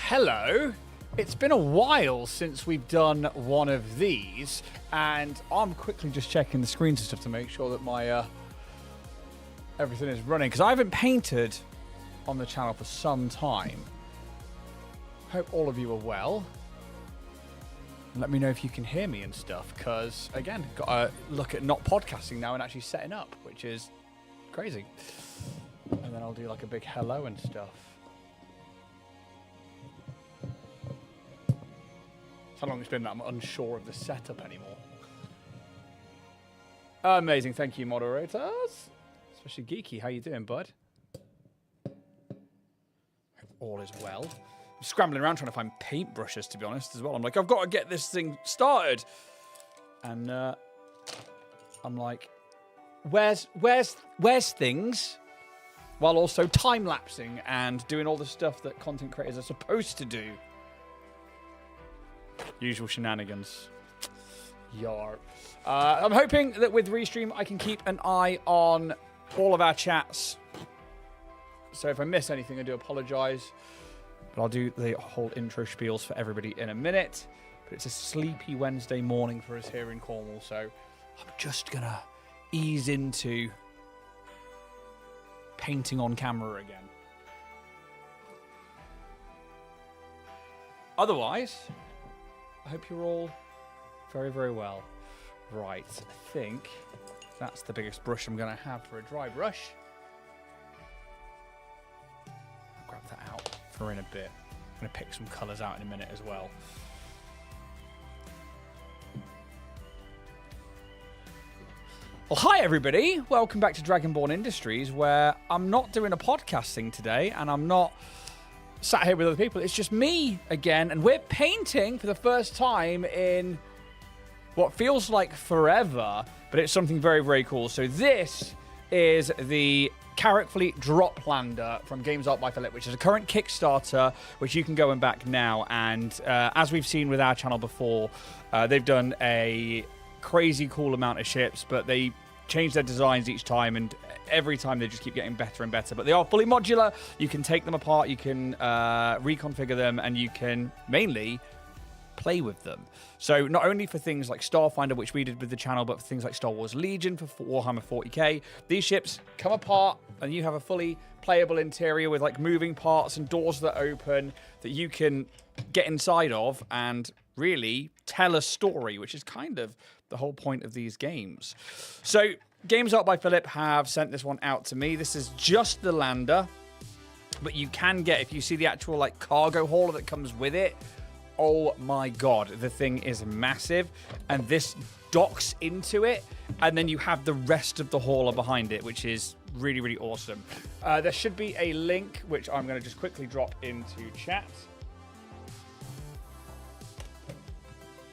hello. It's been a while since we've done one of these, and I'm quickly just checking the screens and stuff to make sure that my everything is running, because I haven't painted on the channel for some time. Hope all of you are well. Let me know if you can hear me and stuff, because again, got to look at not podcasting now and actually setting up, which is crazy. And then I'll do like a big hello and stuff. How long it's been that I'm unsure of the setup anymore. Amazing, thank you, moderators. Especially Geeky, how you doing, bud? Hope all is well. I'm scrambling around trying to find paintbrushes, to be honest, as well. I'm like, I've got to get this thing started. And I'm like, where's things? While also time-lapsing and doing all the stuff that content creators are supposed to do. Usual shenanigans. Yar. I'm hoping that with Restream, I can keep an eye on all of our chats. So if I miss anything, I do apologise. But I'll do the whole intro spiels for everybody in a minute. But it's a sleepy Wednesday morning for us here in Cornwall, so I'm just going to ease into painting on camera again. Otherwise, I hope you're all very, very well. Right, I think that's the biggest brush I'm going to have for a dry brush. I'll grab that out for in a bit. I'm going to pick some colours out in a minute as well. Well, hi everybody. Welcome back to Dragonborn Industries, where I'm not doing a podcasting today, and I'm not sat here with other people. It's just me again, and we're painting for the first time in what feels like forever, but it's something very, very cool. So this is the Carrack Fleet Drop Lander from Games Art by Philipp, which is a current Kickstarter, which you can go and back now. And as we've seen with our channel before, they've done a crazy cool amount of ships, but they change their designs each time, and every time they just keep getting better and better. But they are fully modular. You can take them apart, you can reconfigure them, and you can mainly play with them. So not only for things like Starfinder, which we did with the channel, but for things like Star Wars Legion for Warhammer 40k, these ships come apart and you have a fully playable interior with like moving parts and doors that open that you can get inside of and really tell a story, which is kind of the whole point of these games. So Games Art by Philipp have sent this one out to me. This is just the lander, but you can get, if you see the actual like cargo hauler that comes with it, oh my god, the thing is massive, and this docks into it, and then you have the rest of the hauler behind it, which is really, really awesome. There should be a link, which I'm going to just quickly drop into chat,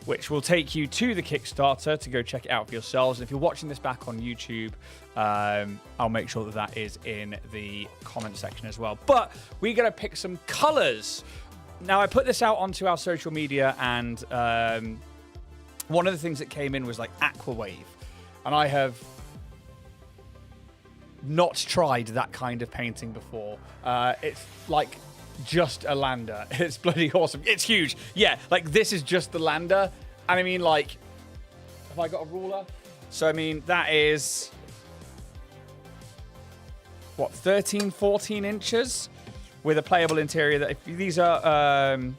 which will take you to the Kickstarter to go check it out for yourselves. And if you're watching this back on YouTube, I'll make sure that that is in the comment section as well. But we're going to pick some colors. Now, I put this out onto our social media, and one of the things that came in was like Aquawave. And I have not tried that kind of painting before. It's like just a lander. It's bloody awesome. It's huge. Yeah, like this is just the lander. And I mean, like, have I got a ruler? So, I mean, that is, what, 13, 14 inches with a playable interior. That if these are I've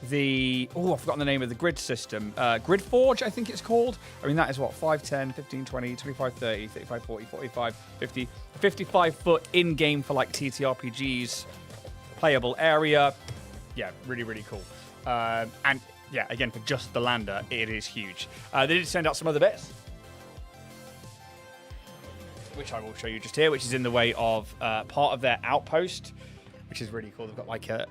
forgotten the name of the grid system. Grid Forge, I think it's called. I mean, that is what, 5, 10, 15, 20, 25, 30, 35, 40, 45, 50, 55 foot in-game for like TTRPGs. Playable area. Yeah, really, really cool. And yeah, again, for just the lander, it is huge. They did send out some other bits, which I will show you just here, which is in the way of part of their outpost, which is really cool. They've got like a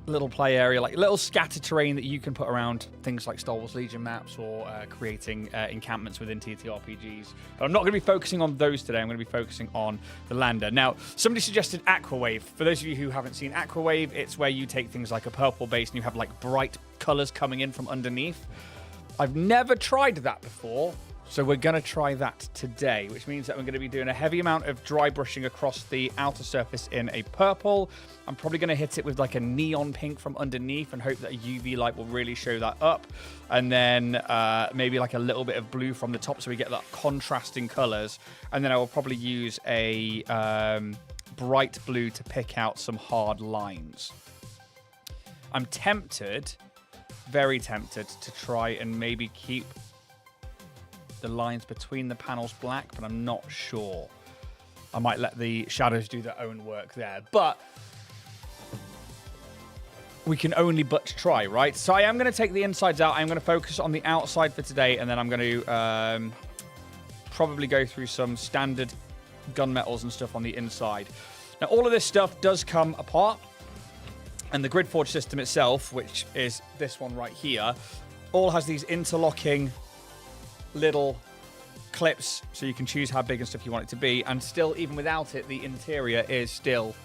little play area, like a little scattered terrain that you can put around things like Star Wars Legion maps or creating encampments within TTRPGs. But I'm not going to be focusing on those today. I'm going to be focusing on the lander. Now, somebody suggested Aquawave. For those of you who haven't seen Aquawave, it's where you take things like a purple base and you have like bright colors coming in from underneath. I've never tried that before. So we're going to try that today, which means that we're going to be doing a heavy amount of dry brushing across the outer surface in a purple. I'm probably going to hit it with like a neon pink from underneath and hope that a UV light will really show that up. And then maybe like a little bit of blue from the top so we get that contrasting colors. And then I will probably use a bright blue to pick out some hard lines. I'm tempted, very tempted, to try and maybe keep the lines between the panels black, but I'm not sure. I might let the shadows do their own work there, but we can only but try, right? So I am going to take the insides out. I'm going to focus on the outside for today, and then I'm going to probably go through some standard gunmetals and stuff on the inside. Now, all of this stuff does come apart, and the grid forge system itself, which is this one right here, all has these interlocking little clips, so you can choose how big and stuff you want it to be, and still, even without it, the interior is still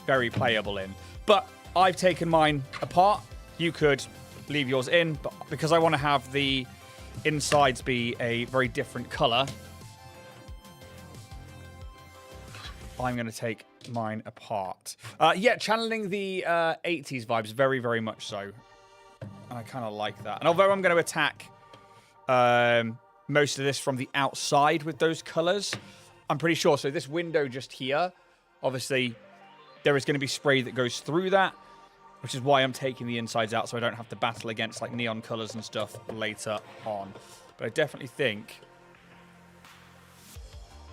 very playable in. But I've taken mine apart. You could leave yours in, but because I want to have the insides be a very different color, I'm going to take mine apart. Yeah, channeling the 80s vibes, very, very much so. And I kind of like that. And although I'm going to attack most of this from the outside with those colors, I'm pretty sure. So this window just here, obviously, there is going to be spray that goes through that, which is why I'm taking the insides out so I don't have to battle against like neon colors and stuff later on. But I definitely think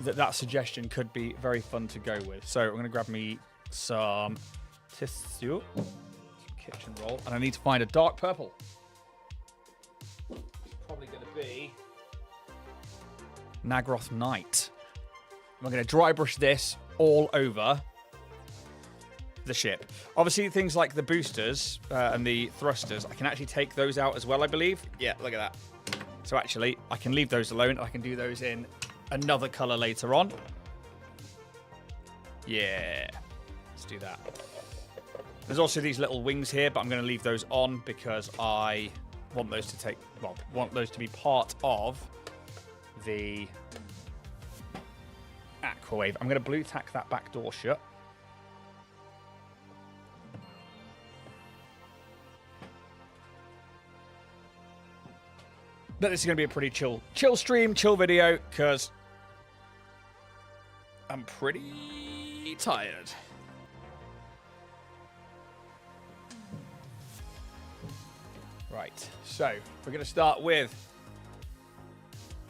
that suggestion could be very fun to go with. So I'm going to grab me some tissue, kitchen roll, and I need to find a dark purple. Probably going to be Naggaroth Night. I'm going to dry brush this all over the ship. Obviously, things like the boosters and the thrusters, I can actually take those out as well, I believe. Yeah, look at that. So actually, I can leave those alone. I can do those in another color later on. Yeah, let's do that. There's also these little wings here, but I'm going to leave those on because I want those to want those to be part of the Aquawave. I'm going to blue tack that back door shut. But this is going to be a pretty chill stream, chill video, because I'm pretty tired. Right, so we're going to start with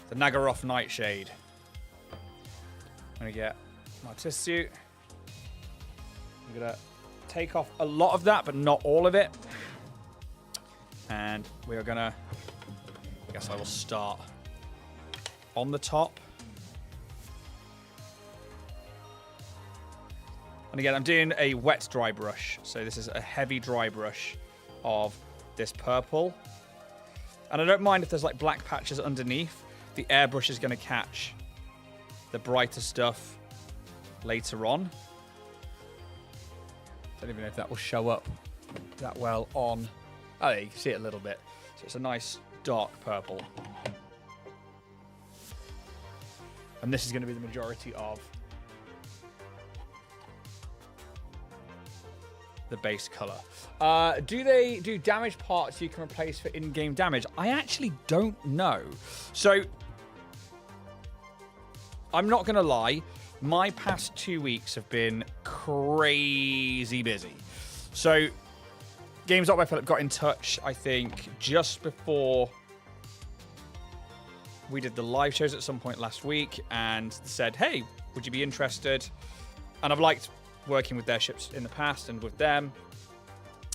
the Naggaroth Nightshade. I'm going to get my test suit. I'm going to take off a lot of that, but not all of it. And we are going to, I guess I will start on the top. And again, I'm doing a wet dry brush. So this is a heavy dry brush of this purple. And I don't mind if there's like black patches underneath. The airbrush is going to catch the brighter stuff later on. Don't even know if that will show up that well on. Oh, yeah, you can see it a little bit. So it's a nice dark purple. And this is going to be the majority of the base color. Do they do damage parts you can replace for in-game damage? I actually don't know. So I'm not going to lie. My past 2 weeks have been crazy busy. So Games.by Philipp got in touch, I think, just before we did the live shows at some point last week and said, hey, would you be interested? And I've liked working with their ships in the past and with them.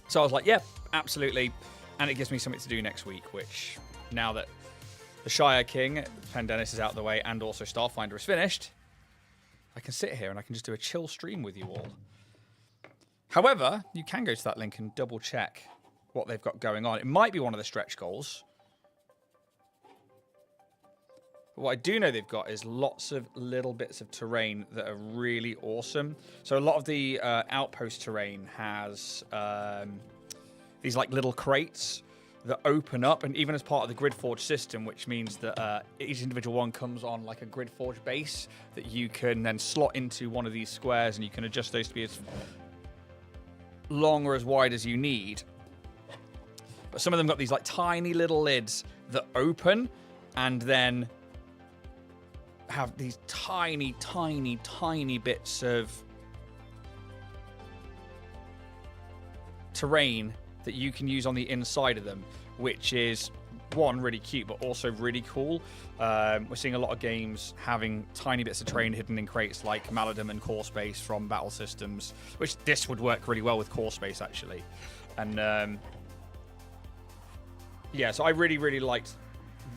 So I was like, yeah, absolutely. And it gives me something to do next week, which now that the Shire King, Pendennis, is out of the way and also Starfinder is finished, I can sit here and I can just do a chill stream with you all. However, you can go to that link and double check what they've got going on. It might be one of the stretch goals. But what I do know they've got is lots of little bits of terrain that are really awesome. So a lot of the outpost terrain has these like little crates that open up, and even as part of the grid forge system, which means that each individual one comes on like a grid forge base that you can then slot into one of these squares, and you can adjust those to be as long or as wide as you need. But some of them got these like tiny little lids that open and then have these tiny, tiny, tiny bits of terrain that you can use on the inside of them, which is, one, really cute, but also really cool. We're seeing a lot of games having tiny bits of terrain hidden in crates like Maladam and Core Space from Battle Systems, which this would work really well with Core Space, actually. And yeah, so I really, really liked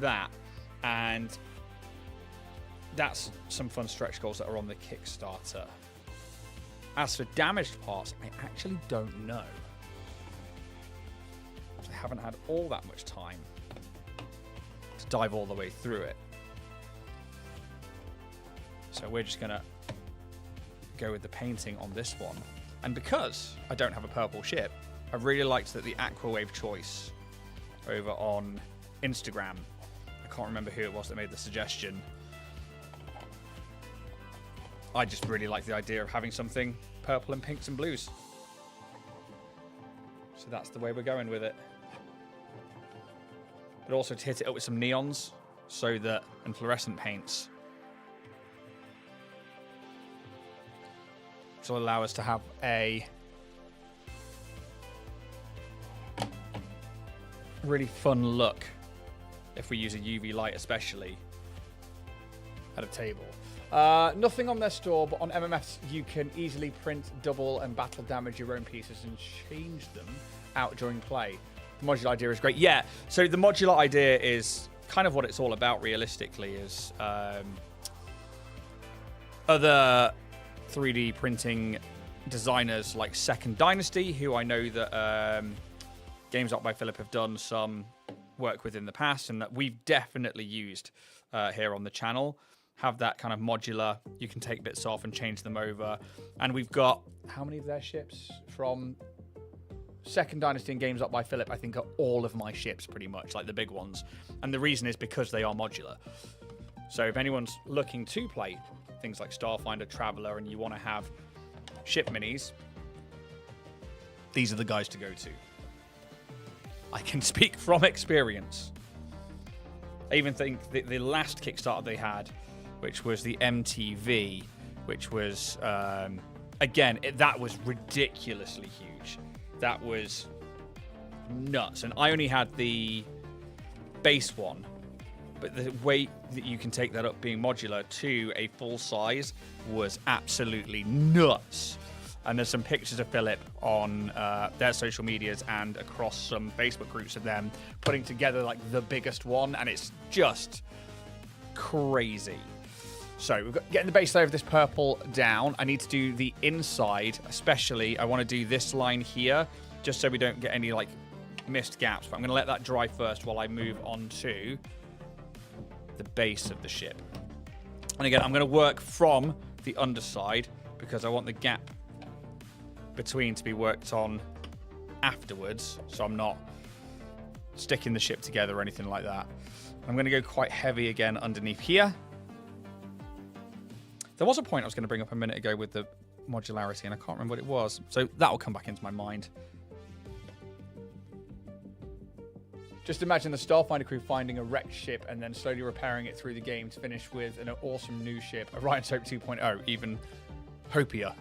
that. And that's some fun stretch goals that are on the Kickstarter. As for damaged parts, I actually don't know. I haven't had all that much time to dive all the way through it. So we're just going to go with the painting on this one. And because I don't have a purple ship, I really liked that the Aquawave choice over on Instagram, I can't remember who it was that made the suggestion. I just really like the idea of having something purple and pinks and blues. So that's the way we're going with it. But also to hit it up with some neons so that, and fluorescent paints, which will allow us to have a really fun look if we use a UV light, especially at a table. Nothing on their store, but on MMFs you can easily print, double and battle damage your own pieces and change them out during play. The modular idea is great. Yeah, so the modular idea is kind of what it's all about realistically, is other 3D printing designers like Second Dynasty, who I know that Games Up by Philipp have done some work with in the past, and that we've definitely used here on the channel, have that kind of modular, you can take bits off and change them over. And we've got, how many of their ships from Second Dynasty and Games Up by Philipp, I think, are all of my ships pretty much, like the big ones. And the reason is because they are modular. So if anyone's looking to play things like Starfinder, Traveller, and you want to have ship minis, these are the guys to go to. I can speak from experience. I even think the last Kickstarter they had, which was the MTV, which was, again, that was ridiculously huge. That was nuts. And I only had the base one, but the way that you can take that up being modular to a full size was absolutely nuts. And there's some pictures of Philipp on their social medias and across some Facebook groups of them putting together like the biggest one, and it's just crazy. So we've got getting the base layer of this purple down. I need to do the inside, especially. I want to do this line here, just so we don't get any like missed gaps. But I'm going to let that dry first while I move on to the base of the ship. And again, I'm going to work from the underside because I want the gap between to be worked on afterwards, so I'm not sticking the ship together or anything like that. I'm going to go quite heavy again underneath here. There was a point I was going to bring up a minute ago with the modularity, and I can't remember what it was, so that will come back into my mind. Just imagine the Starfinder crew finding a wrecked ship and then slowly repairing it through the game to finish with an awesome new ship, Orion's Hope 2.0, even hopier.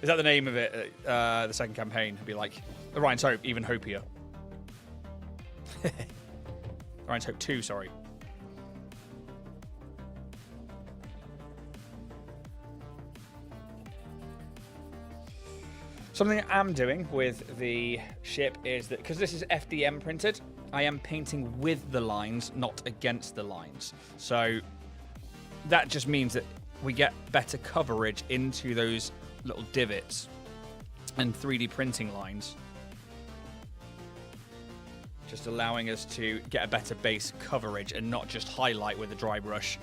Is that the name of it? The second campaign would be like Orion's Hope, even hopier. Orion's Hope 2, sorry. Something I am doing with the ship is that, because this is FDM printed, I am painting with the lines, not against the lines. So that just means that we get better coverage into those little divots and 3D printing lines, just allowing us to get a better base coverage and not just highlight with a dry brush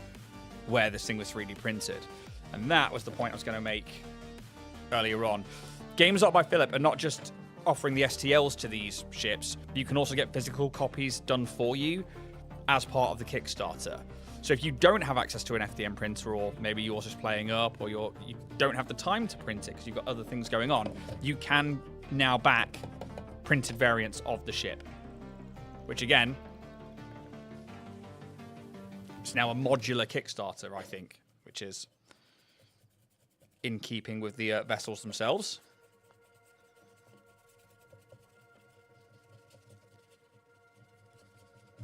where this thing was 3D printed. And that was the point I was going to make earlier on. Games Up by Philipp are not just offering the STLs to these ships, you can also get physical copies done for you as part of the Kickstarter. So if you don't have access to an FDM printer, or maybe yours is playing up, or you don't have the time to print it because you've got other things going on, you can now back printed variants of the ship. Which again, it's now a modular Kickstarter, I think, which is in keeping with the vessels themselves.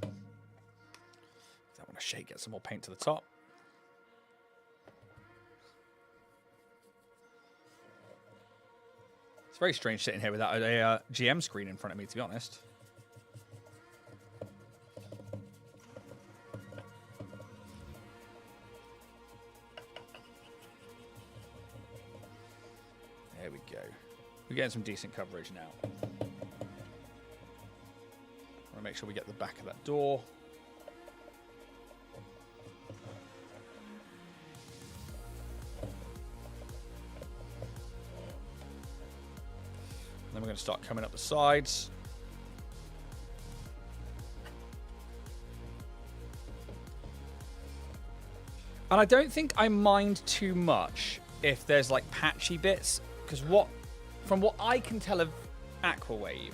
I want to shake, get some more paint to the top. It's very strange sitting here without a GM screen in front of me, to be honest. There we go. We're getting some decent coverage now. I want to make sure we get the back of that door. Then we're going to start coming up the sides. And I don't think I mind too much if there's like patchy bits, because from what I can tell of Aquawave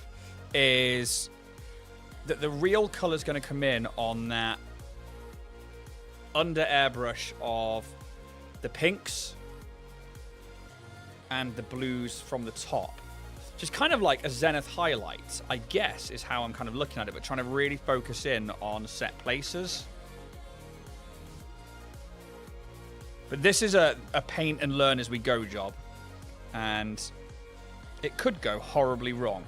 is that the real color's going to come in on that under airbrush of the pinks and the blues from the top. Just kind of like a Zenith highlight, I guess, is how I'm kind of looking at it, but trying to really focus in on set places. But this is a paint and learn as we go job, and it could go horribly wrong.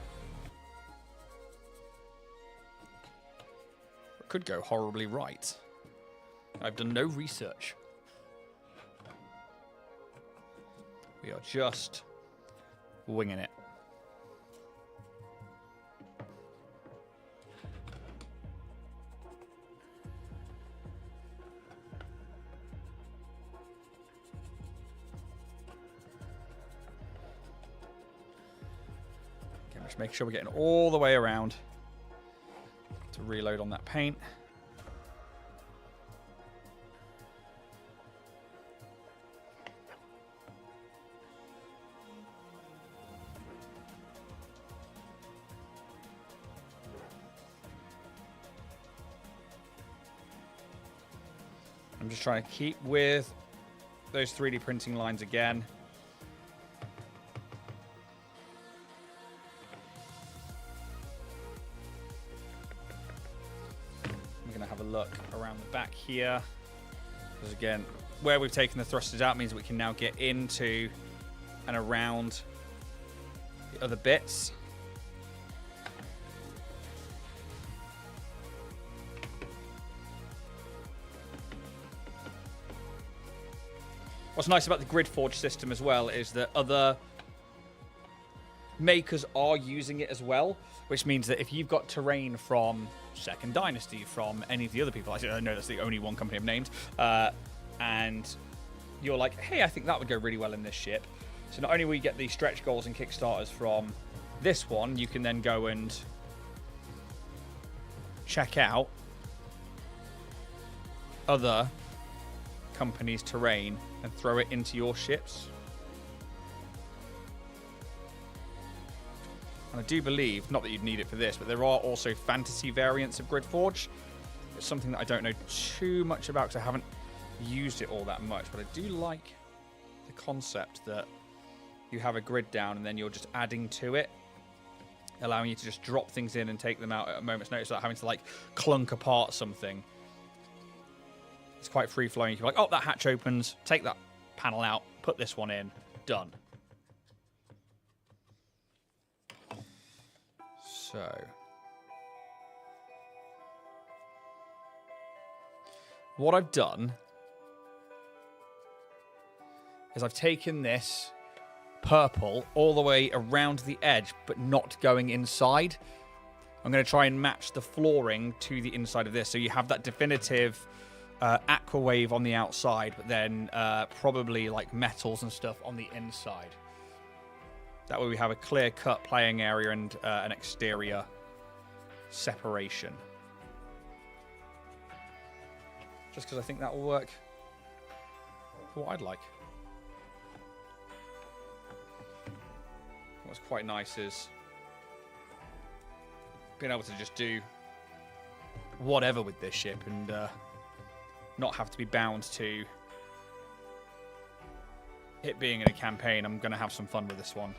It could go horribly right. I've done no research. We are just winging it. Just make sure we're getting all the way around to reload on that paint. I'm just trying to keep with those 3D printing lines again. Look around the back here, because again, where we've taken the thrusters out means we can now get into and around the other bits. What's nice about the grid forge system as well is that other makers are using it as well, which means that if you've got terrain from Second Dynasty, from any of the other people, I know that's the only one company I've named, and you're like, hey, I think that would go really well in this ship. So not only will you get the stretch goals and Kickstarters from this one, you can then go and check out other companies' terrain and throw it into your ships. And I do believe, not that you'd need it for this, but there are also fantasy variants of Gridforge. It's something that I don't know too much about because I haven't used it all that much, but I do like the concept that you have a grid down and then you're just adding to it, allowing you to just drop things in and take them out at a moment's notice without having to like clunk apart something. It's quite free-flowing. You're like, oh, that hatch opens, take that panel out, put this one in, done. So, what I've done is I've taken this purple all the way around the edge, but not going inside. I'm going to try and match the flooring to the inside of this, so you have that definitive Aquawave on the outside, but then probably like metals and stuff on the inside. That way we have a clear-cut playing area and an exterior separation. Just because I think that will work for what I'd like. What's quite nice is being able to just do whatever with this ship and not have to be bound to it being in a campaign. I'm going to have some fun with this one.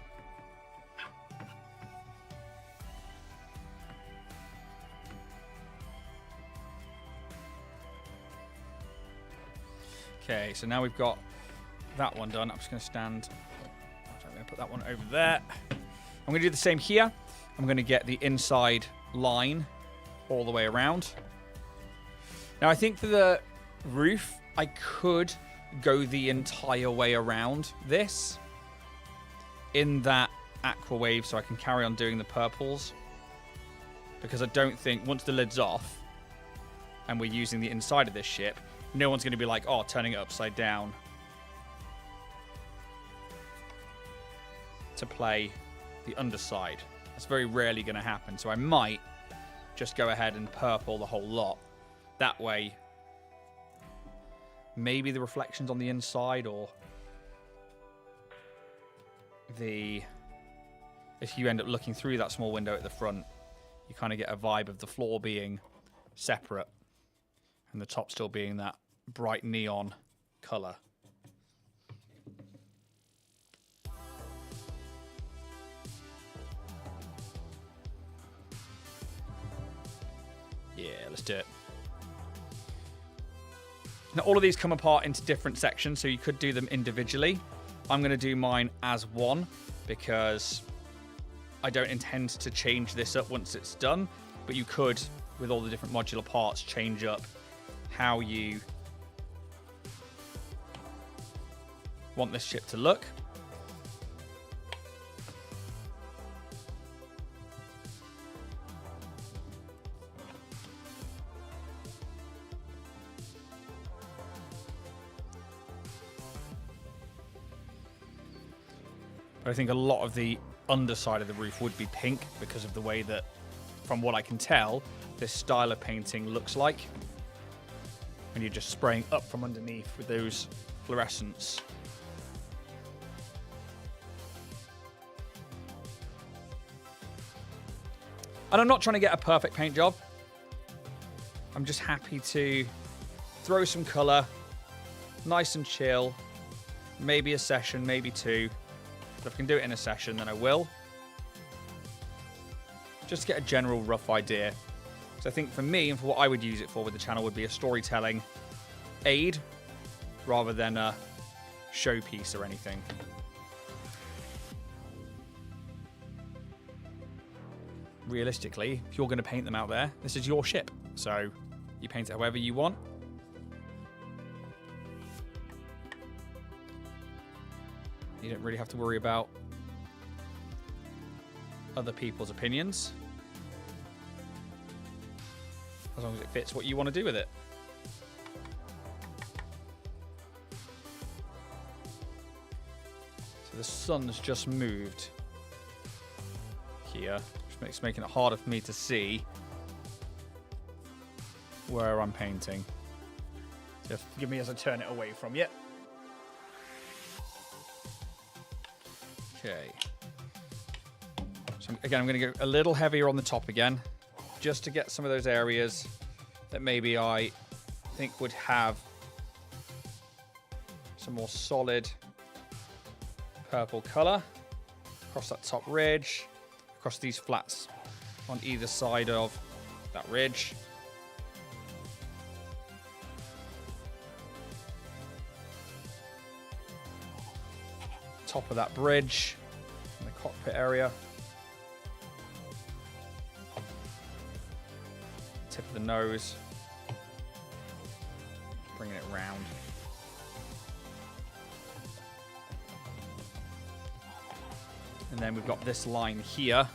Okay, so now we've got that one done. I'm just going to stand... I'm going to put that one over there. I'm going to do the same here. I'm going to get the inside line all the way around. Now, I think for the roof, I could go the entire way around this in that aqua wave so I can carry on doing the purples. Because I don't think, once the lid's off and we're using the inside of this ship, no one's going to be like, oh, turning it upside down to play the underside. That's very rarely going to happen. So I might just go ahead and purple the whole lot. That way, maybe the reflections on the inside, or if you end up looking through that small window at the front, you kind of get a vibe of the floor being separate and the top still being that bright neon color. Yeah, let's do it. Now, all of these come apart into different sections, so you could do them individually. I'm going to do mine as one because I don't intend to change this up once it's done, but you could, with all the different modular parts, change up how you want this ship to look. But I think a lot of the underside of the roof would be pink because of the way that, from what I can tell, this style of painting looks like. And you're just spraying up from underneath with those fluorescents. And I'm not trying to get a perfect paint job. I'm just happy to throw some colour, nice and chill, maybe a session, maybe two. But if I can do it in a session, then I will. Just to get a general rough idea. So I think for me, and for what I would use it for with the channel, would be a storytelling aid rather than a showpiece or anything. Realistically, if you're going to paint them out there, this is your ship. So you paint it however you want. You don't really have to worry about other people's opinions, as long as it fits what you want to do with it. So the sun's just moved here, which making it harder for me to see where I'm painting. Just forgive me as I turn it away from you. Okay. So again, I'm going to go a little heavier on the top again, just to get some of those areas that maybe I think would have some more solid purple color across that top ridge, across these flats on either side of that ridge. Top of that bridge in the cockpit area. Tip of the nose. Bringing it round. And then we've got this line here.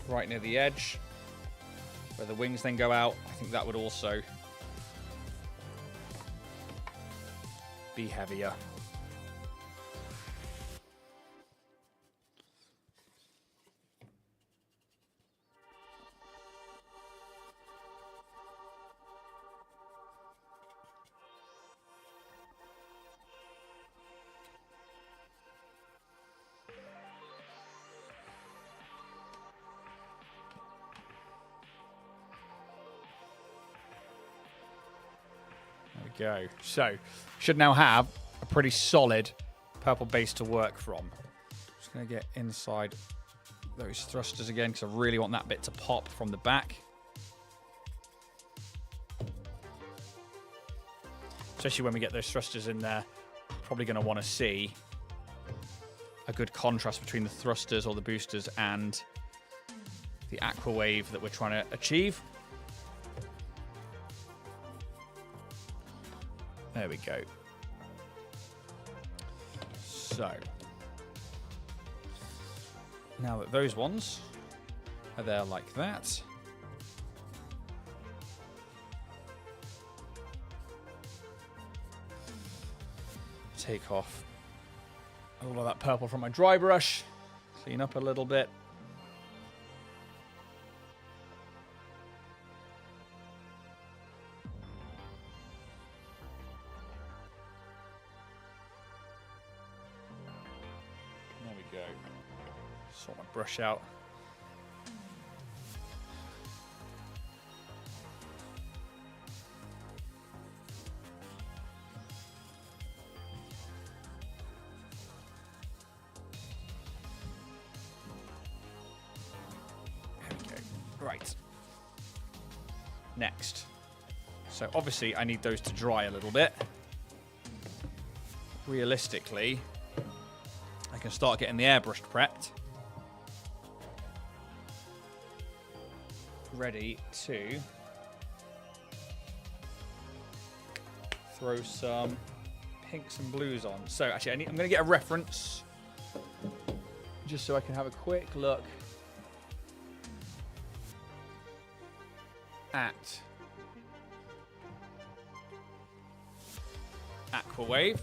Right near the edge. Where the wings then go out. I think that would also be heavier. go. So, should now have a pretty solid purple base to work from. Just going to get inside those thrusters again because I really want that bit to pop from the back. Especially when we get those thrusters in there, probably going to want to see a good contrast between the thrusters or the boosters and the aqua wave that we're trying to achieve. There we go. So, now that those ones are there like that, take off all of that purple from my dry brush, clean up a little bit. There we go. Sort my brush out. Right. Next. So obviously I need those to dry a little bit. Realistically, I can start getting the airbrushed prepped. Ready to throw some pinks and blues on. So actually I'm going to get a reference just so I can have a quick look at aqua wave.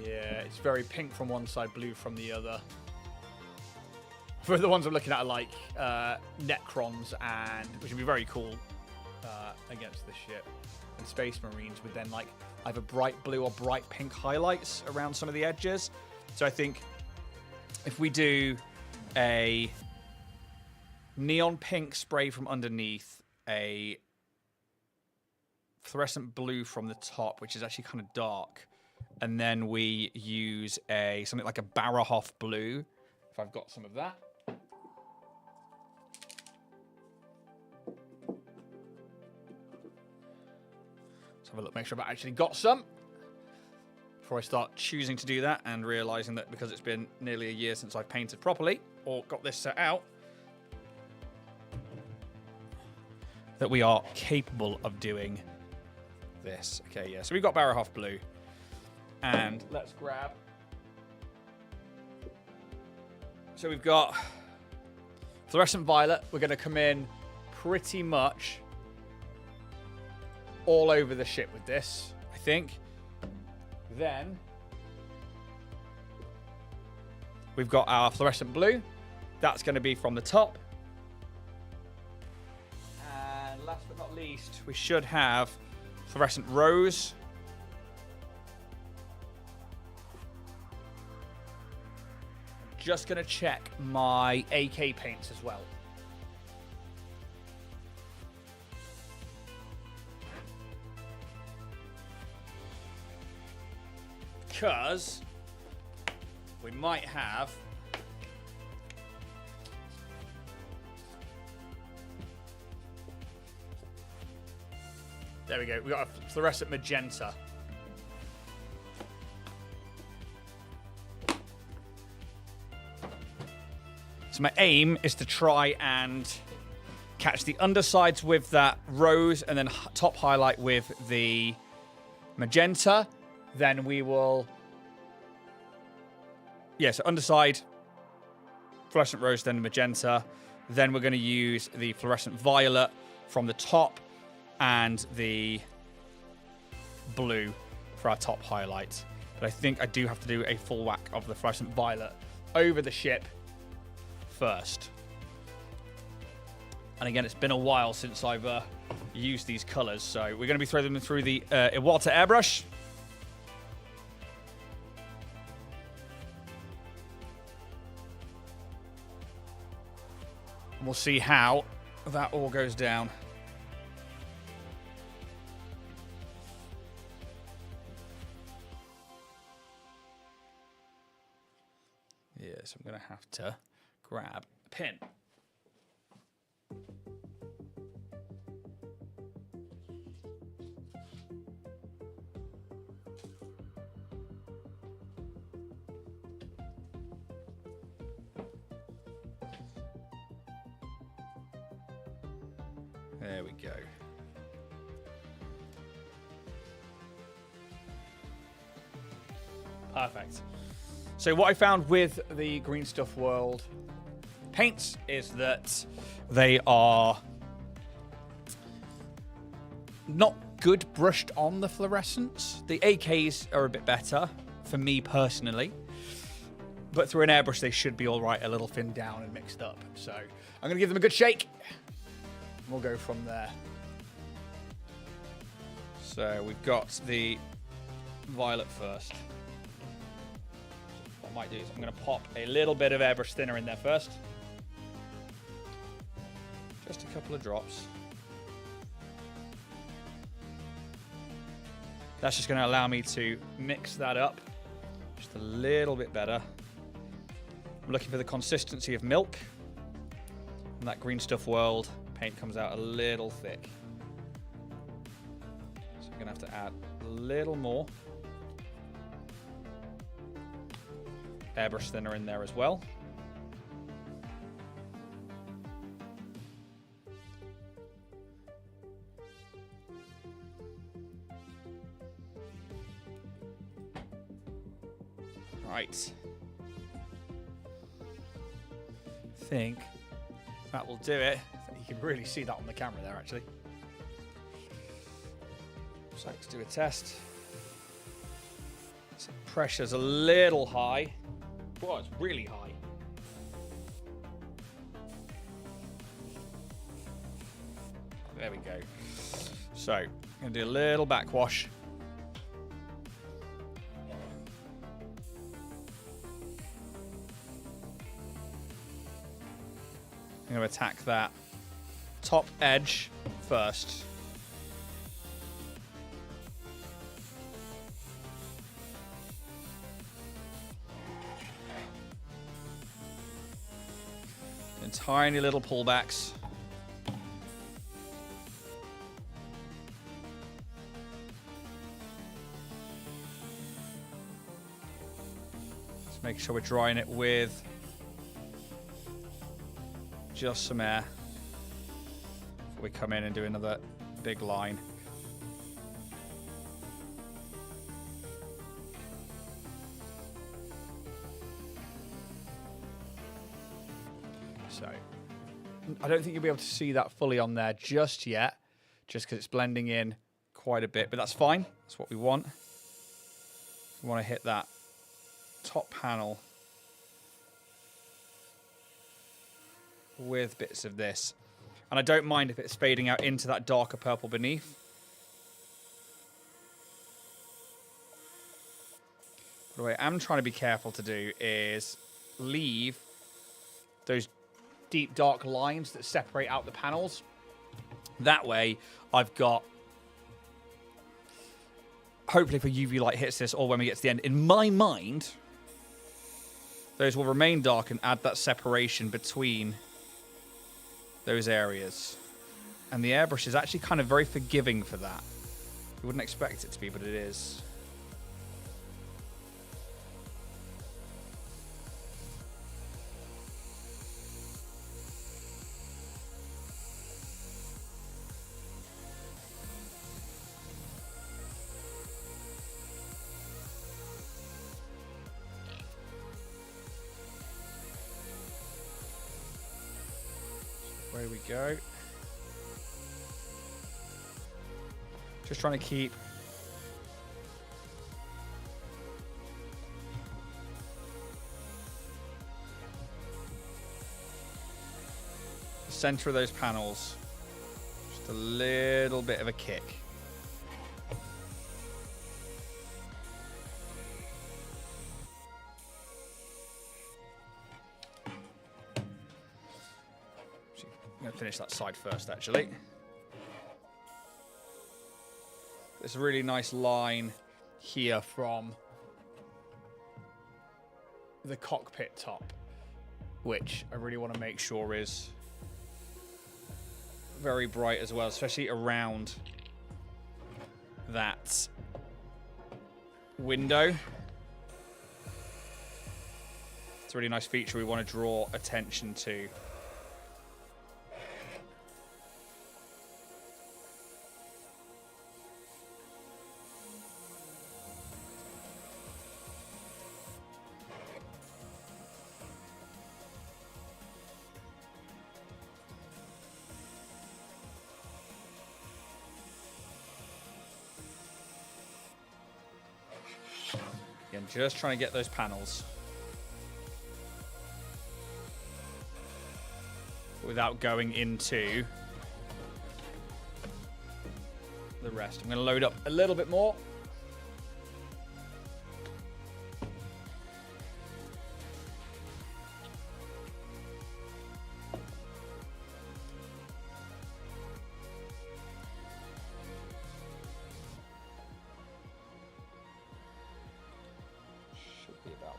Yeah, it's very pink from one side, blue from the other. For the ones I'm looking at are like Necrons, and which would be very cool against the ship. And Space Marines would then like either bright blue or bright pink highlights around some of the edges. So I think if we do a neon pink spray from underneath, a fluorescent blue from the top, which is actually kind of dark, and then we use something like a Barahoff blue, if I've got some of that. Let's have a look, make sure I've actually got some before I start choosing to do that and realizing that because it's been nearly a year since I've painted properly or got this set out, that we are capable of doing this. Okay, yeah, so we've got Barahoff blue. And let's grab. So we've got fluorescent violet. We're going to come in pretty much all over the ship with this, I think. Then we've got our fluorescent blue. That's going to be from the top. And last but not least, we should have fluorescent rose. Just going to check my AK paints as well. Because we might have there we go. We got a fluorescent magenta. So my aim is to try and catch the undersides with that rose and then top highlight with the magenta. Then we will... Yeah, so underside, fluorescent rose, then magenta. Then we're going to use the fluorescent violet from the top and the blue for our top highlight. But I think I do have to do a full whack of the fluorescent violet over the ship first. And again, it's been a while since I've used these colours, so we're going to be throwing them through the water airbrush. And we'll see how that all goes down. Yes, I'm going to have to grab a pin. There we go. Perfect. So what I found with the Green Stuff World paints is that they are not good brushed on the fluorescence. The AKs are a bit better for me personally, but through an airbrush they should be all right, a little thinned down and mixed up. So I'm going to give them a good shake. We'll go from there. So we've got the violet first. What I might do is I'm going to pop a little bit of airbrush thinner in there first. Just a couple of drops. That's just going to allow me to mix that up just a little bit better. I'm looking for the consistency of milk. And that Green Stuff World paint comes out a little thick. So I'm going to have to add a little more airbrush thinner in there as well. Right. I think that will do it. You can really see that on the camera there, actually. So let's do a test. So pressure's a little high. Whoa, it's really high. There we go. So, I'm going to do a little backwash. I'm going to attack that top edge first. And tiny little pullbacks. Just make sure we're drying it with just some air before we come in and do another big line. So I don't think you'll be able to see that fully on there just yet, just because it's blending in quite a bit, but that's fine. That's what we want. We want to hit that top panel with bits of this. And I don't mind if it's fading out into that darker purple beneath. But what I am trying to be careful to do is leave those deep dark lines that separate out the panels. That way I've got, hopefully if a UV light hits this or when we get to the end, in my mind, those will remain dark and add that separation between those areas. And the airbrush is actually kind of very forgiving for that. You wouldn't expect it to be, but it is. Away we go. Just trying to keep center of those panels. Just a little bit of a kick. I'm going to finish that side first, actually. There's a really nice line here from the cockpit top, which I really want to make sure is very bright as well, especially around that window. It's a really nice feature we want to draw attention to. Again, just trying to get those panels without going into the rest. I'm going to load up a little bit more.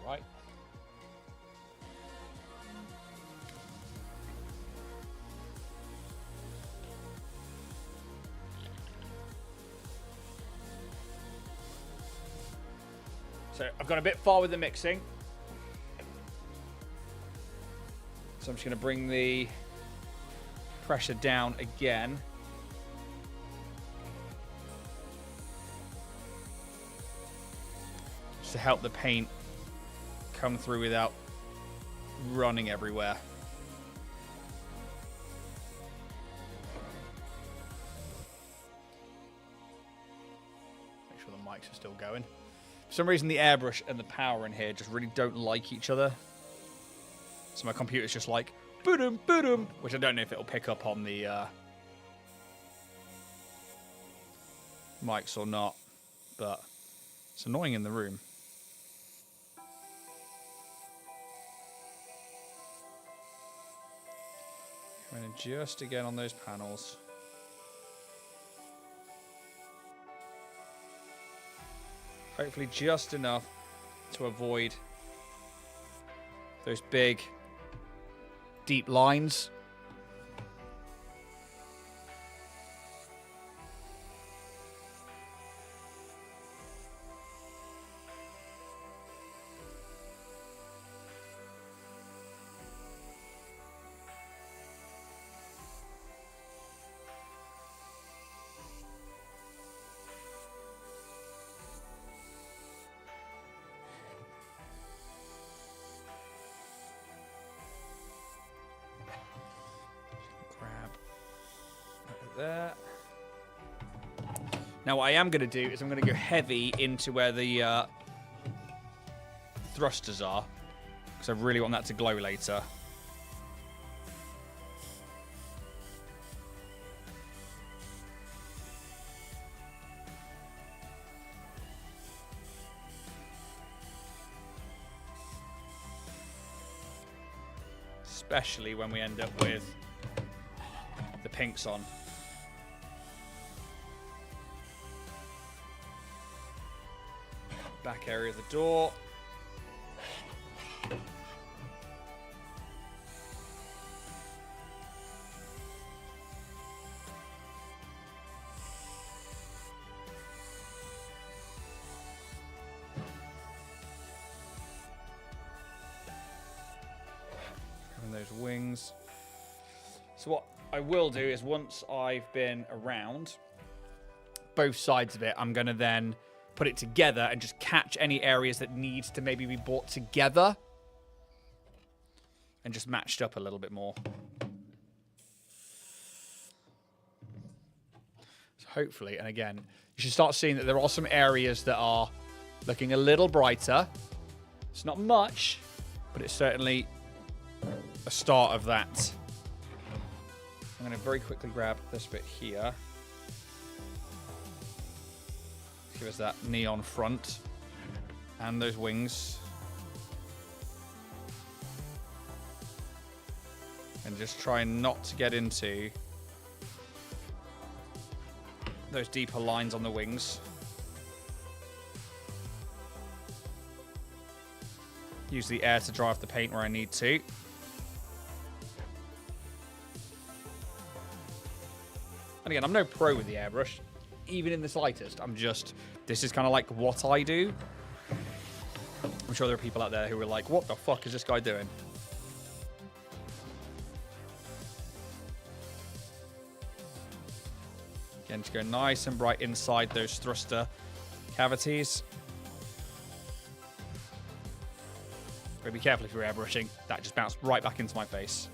Right. So I've gone a bit far with the mixing. So I'm just going to bring the pressure down again. Just to help the paint come through without running everywhere. Make sure the mics are still going. For some reason the airbrush and the power in here just really don't like each other. So my computer's just like boom, boom, which I don't know if it'll pick up on the mics or not, but it's annoying in the room. Come in just again on those panels. Hopefully just enough to avoid those big, deep lines. There. Now what I am going to do is I'm going to go heavy into where the thrusters are, because I really want that to glow later. Especially when we end up with the pinks on. Back area of the door. And those wings. So what I will do is once I've been around both sides of it, I'm going to then put it together and just catch any areas that needs to maybe be brought together and just matched up a little bit more. So hopefully, and again, you should start seeing that there are some areas that are looking a little brighter. It's not much, but it's certainly a start of that I'm going to very quickly grab this bit here. Give us that neon front and those wings. And just try not to get into those deeper lines on the wings. Use the air to dry off the paint where I need to. And again, I'm no pro with the airbrush, even in the slightest. This is kind of like what I do. I'm sure there are people out there who are like, what the fuck is this guy doing? Again, just go nice and bright inside those thruster cavities. But be careful if you're airbrushing. That just bounced right back into my face.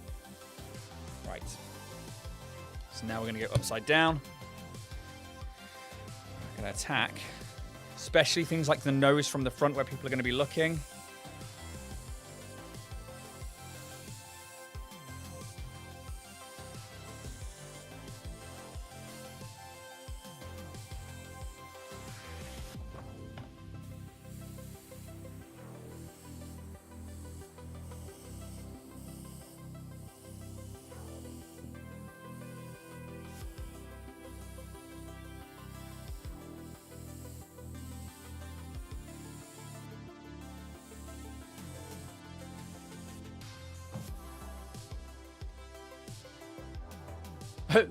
Right. So now we're going to go upside down. We're going to attack. Especially things like the nose from the front where people are going to be looking.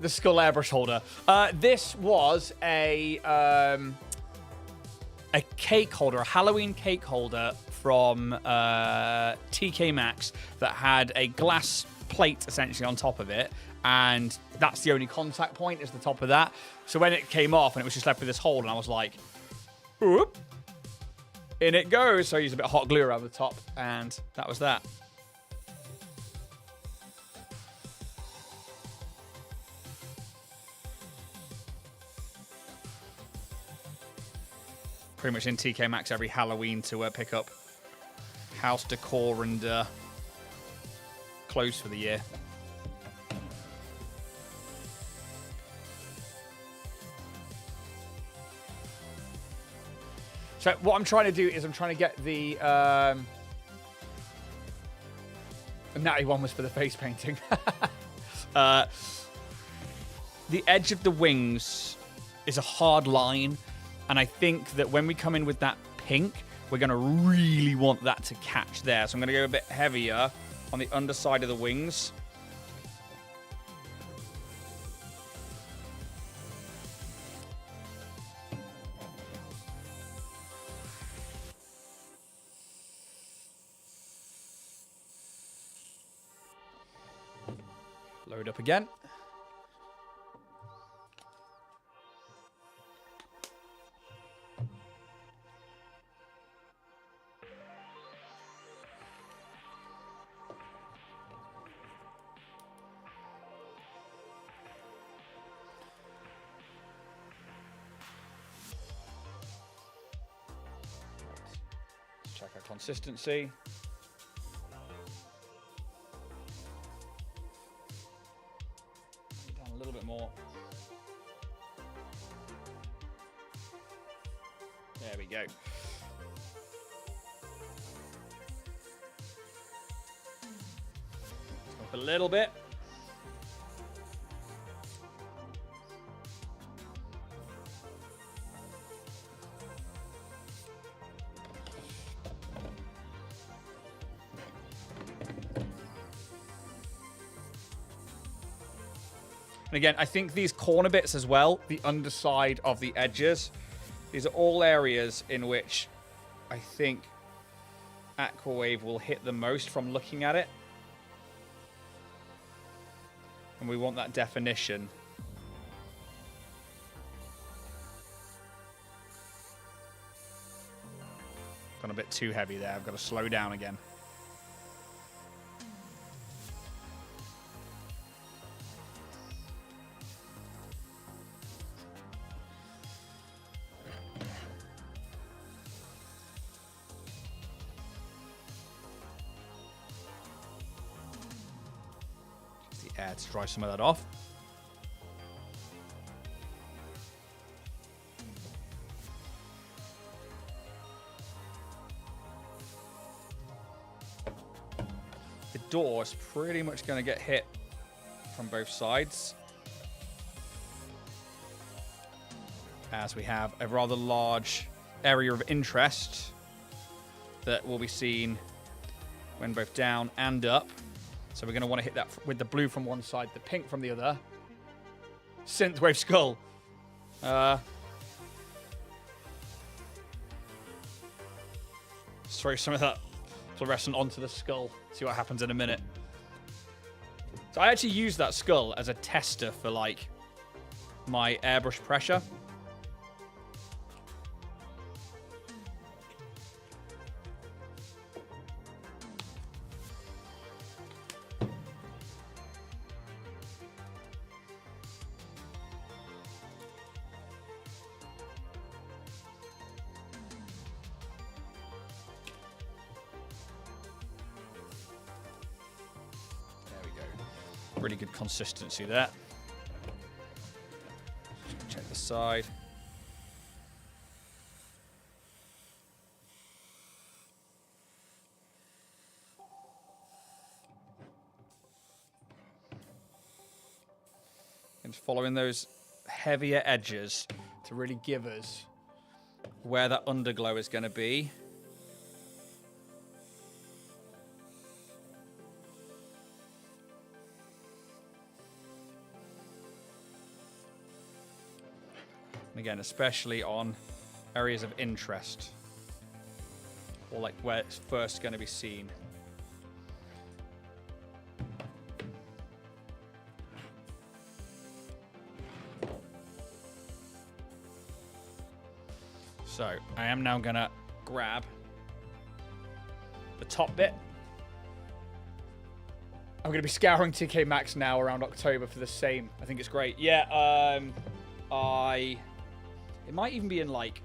The skull airbrush holder. This was a cake holder, a Halloween cake holder from TK Maxx that had a glass plate essentially on top of it, and that's the only contact point is the top of that. So when it came off and it was just left with this hole, and I was like, whoop, in it goes. So I used a bit of hot glue around the top, and that was that. Pretty much in TK Maxx every Halloween to pick up house decor and clothes for the year. So what I'm trying to do is I'm trying to get the natty one was for the face painting. The edge of the wings is a hard line. And I think that when we come in with that pink, we're going to really want that to catch there. So I'm going to go a bit heavier on the underside of the wings. Load up again. Check our consistency. Down a little bit more. There we go. Up a little bit. And again, I think these corner bits as well, the underside of the edges, these are all areas in which I think Aquawave will hit the most from looking at it. And we want that definition. Gone a bit too heavy there. I've got to slow down again. Air to dry some of that off. door is pretty much going to get hit from both sides, as we have a rather large area of interest that will be seen when both down and up. So we're going to want to hit that with the blue from one side, the pink from the other. Synthwave skull. Let's throw some of that fluorescent onto the skull. See what happens in a minute. So I actually use that skull as a tester for like my airbrush pressure. Really good consistency there. Check the side. And following those heavier edges to really give us where that underglow is going to be. Again, especially on areas of interest, or like where it's first going to be seen. So I am now going to grab the top bit. I'm going to be scouring TK Maxx now around October for the same. I think it's great. Yeah, it might even be in, like,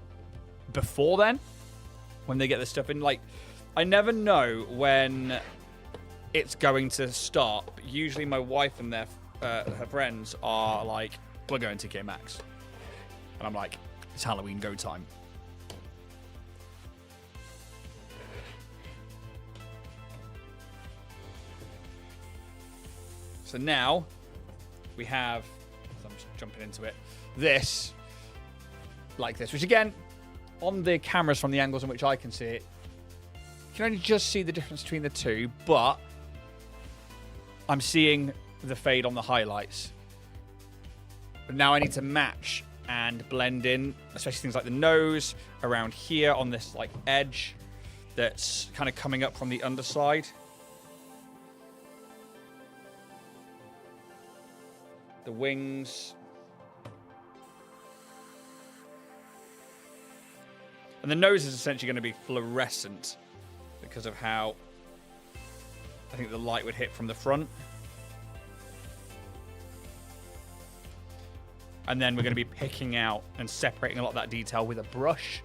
before then, when they get this stuff in. Like, I never know when it's going to start. But usually my wife and her friends are like, we're going to TK Maxx. And I'm like, it's Halloween go time. So now we have, so I'm just jumping into it, this, like this, which again, on the cameras from the angles in which I can see it, you can only just see the difference between the two, but I'm seeing the fade on the highlights. But now I need to match and blend in, especially things like the nose, around here on this like edge that's kind of coming up from the underside. The wings. And the nose is essentially going to be fluorescent because of how I think the light would hit from the front. And then we're going to be picking out and separating a lot of that detail with a brush.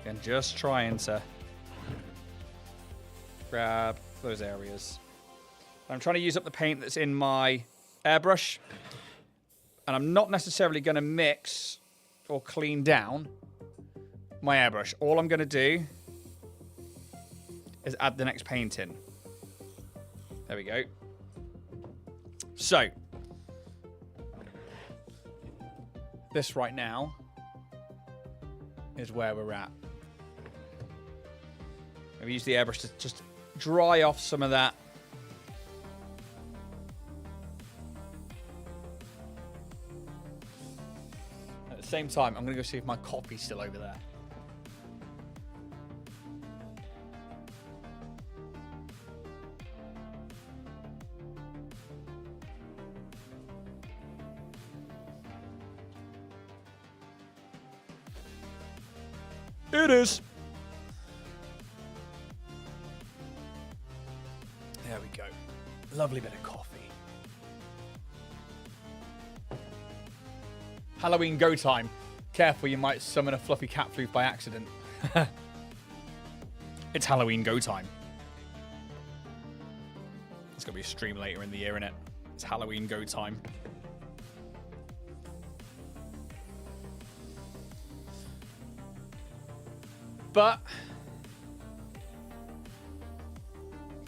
And just trying to grab those areas. I'm trying to use up the paint that's in my airbrush. And I'm not necessarily going to mix or clean down my airbrush. All I'm going to do is add the next paint in. There we go. So, this right now is where we're at. Maybe use the airbrush to just dry off some of that. At the same time, I'm going to go see if my copy's still over there. It is. There we go. Lovely bit of coffee. Halloween go time. Careful, you might summon a fluffy cat floof by accident. It's Halloween go time. going to be a stream later in the year, innit? It's Halloween go time. But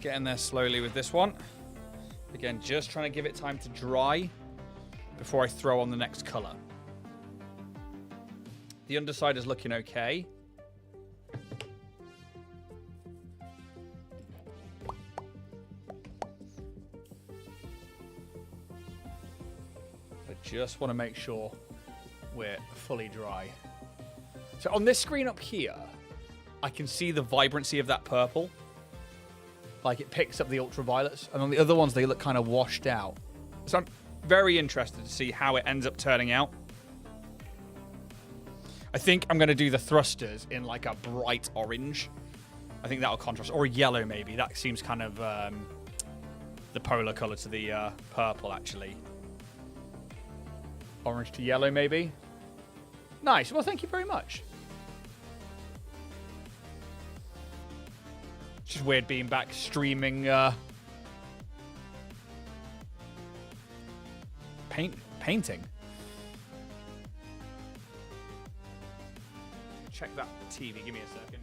getting there slowly with this one. Again, just trying to give it time to dry before I throw on the next color. The underside is looking okay. I just want to make sure we're fully dry. So on this screen up here, I can see the vibrancy of that purple. Like it picks up the ultraviolets. And on the other ones, they look kind of washed out. So I'm very interested to see how it ends up turning out. I think I'm going to do the thrusters in like a bright orange. I think that'll contrast. Or yellow, maybe. That seems kind of the polar color to the purple, actually. Orange to yellow, maybe. Nice. Well, thank you very much. It's just weird being back streaming painting. Check that TV. Give me a second.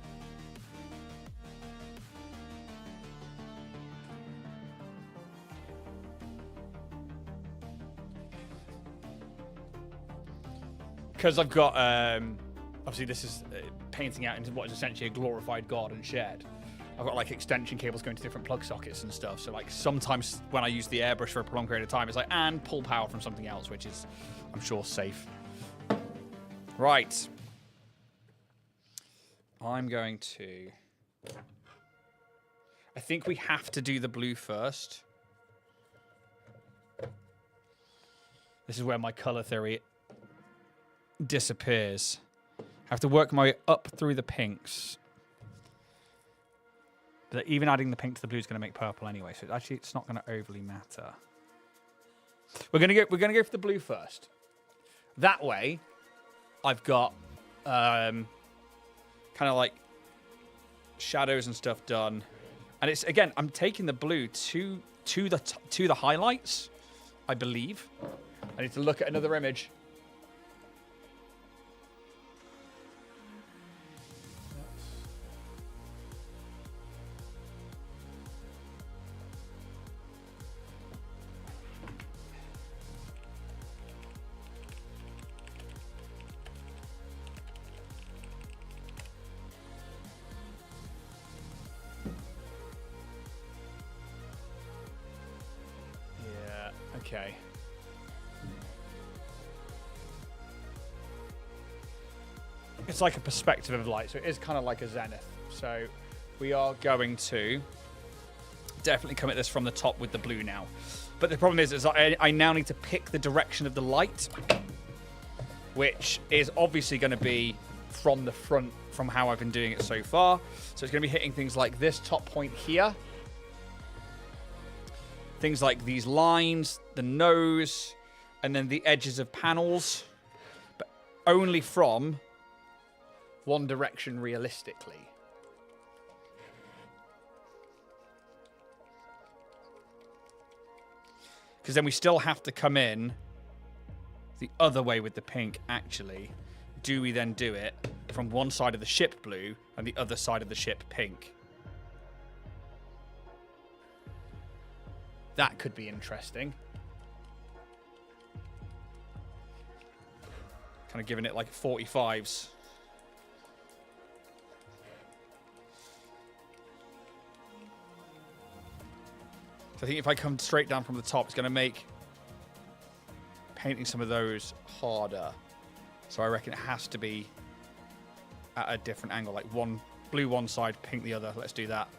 Because I've got, obviously this is painting out into what is essentially a glorified garden shed. I've got like extension cables going to different plug sockets and stuff. So like sometimes when I use the airbrush for a prolonged period of time, it's like, and pull power from something else, which is, I'm sure, safe. Right. I'm going to... I think we have to do the blue first. This is where my color theory disappears. I have to work my way up through the pinks. But even adding the pink to the blue is going to make purple anyway, so actually it's not going to overly matter. We're going to go for the blue first. That way, I've got kind of like shadows and stuff done, and it's again I'm taking the blue to the highlights, I believe. I need to look at another image. Okay. It's like a perspective of light, so it is kind of like a zenith. So we are going to definitely come at this from the top with the blue now. But the problem is I now need to pick the direction of the light, which is obviously going to be from the front from how I've been doing it so far. So it's going to be hitting things like this top point here. Things like these lines, the nose, and then the edges of panels, but only from one direction realistically. Because then we still have to come in the other way with the pink, actually. Do we then do it from one side of the ship blue and the other side of the ship pink? That could be interesting. Kind of giving it like 45s. So I think if I come straight down from the top, it's going to make painting some of those harder. So I reckon it has to be at a different angle, like one blue one side, pink the other. Let's do that.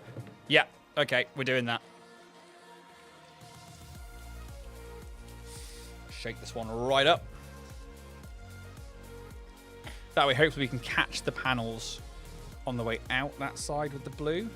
Yeah, okay, we're doing that. Shake this one right up. That way, hopefully we can catch the panels on the way out that side with the blue.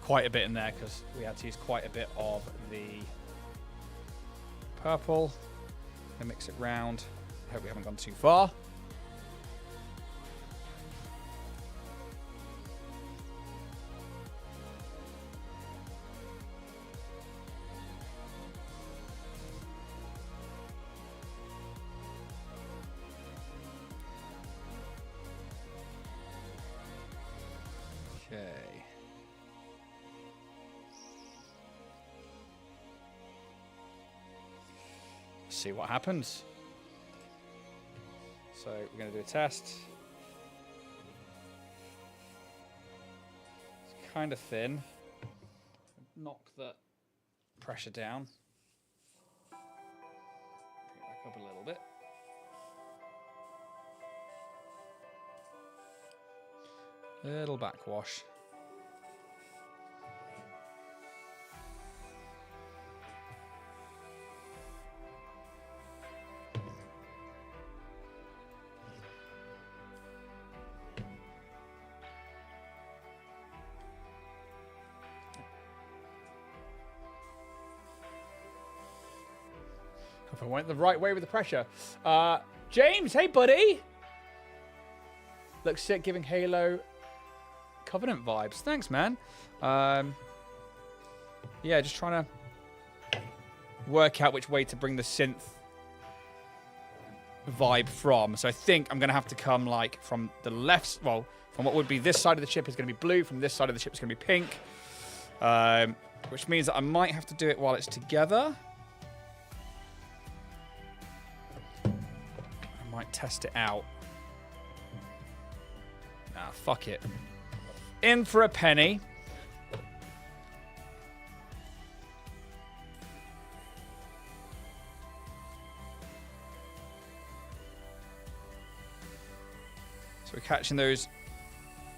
quite a bit in there because we had to use quite a bit of the purple. Gonna mix it round. Hope we haven't gone too far. Okay. See what happens. So we're going to do a test. It's kind of thin. Knock the pressure down. Bring it back up a little bit. Little backwash. Hope I went the right way with the pressure. James, hey buddy! Looks sick, giving Halo Covenant vibes. Thanks, man. Yeah, just trying to work out which way to bring the synth vibe from. So I think I'm going to have to come like from the left, well, from what would be this side of the ship is going to be blue, from this side of the ship is going to be pink, which means that I might have to do it while it's together. I might test it out. Nah, fuck it. In for a penny. So we're catching those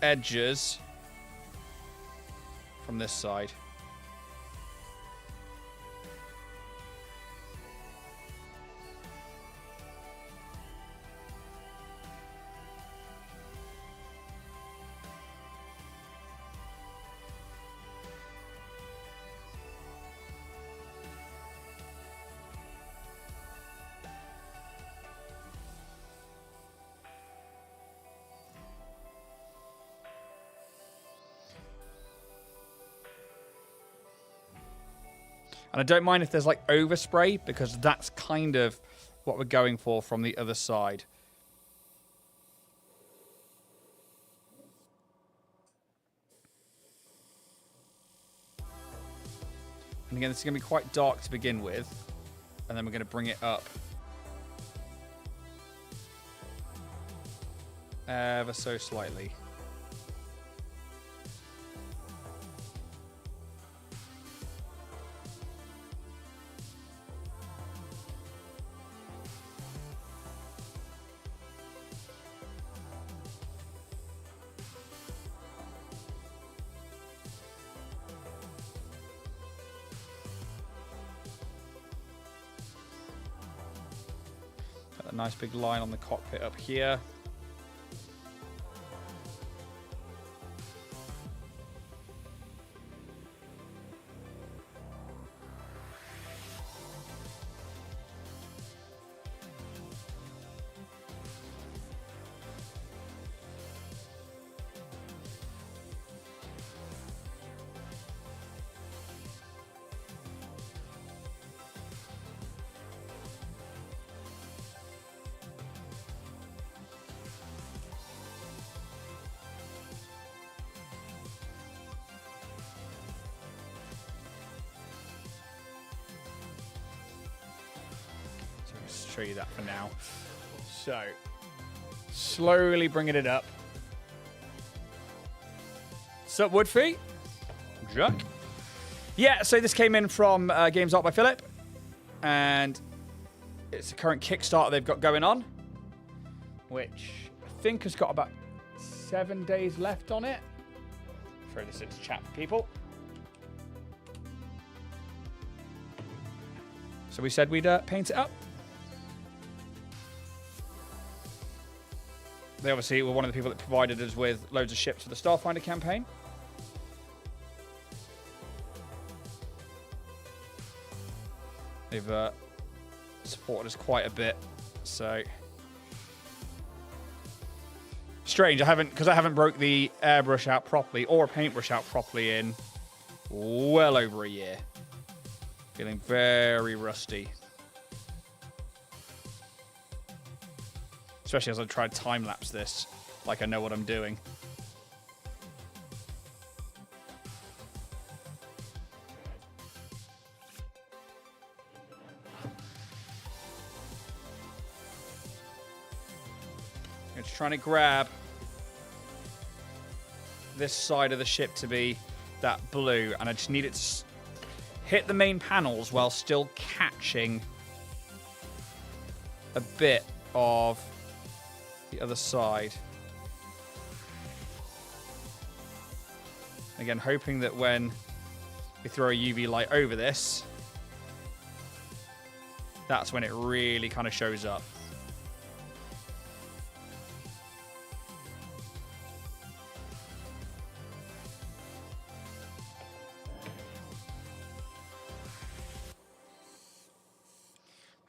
edges from this side. And I don't mind if there's like overspray because that's kind of what we're going for from the other side. And again, this is going to be quite dark to begin with. And then we're going to bring it up ever so slightly. Got a nice big line on the cockpit up here. Show you that for now. So, slowly bringing it up. Sup, Woodfeet? Jack? Yeah, so this came in from Games Art by Philipp, and it's the current Kickstarter they've got going on, which I think has got about 7 days left on it. Throw this into chat for people. So we said we'd paint it up. They obviously were one of the people that provided us with loads of ships for the Starfinder campaign. They've supported us quite a bit. So strange. Because I haven't broke the airbrush out properly or a paintbrush out properly in well over a year. Feeling very rusty. Especially as I try to time-lapse this, like I know what I'm doing. I'm just trying to grab this side of the ship to be that blue, and I just need it to hit the main panels while still catching a bit of the other side. Again, hoping that when we throw a UV light over this, that's when it really kind of shows up.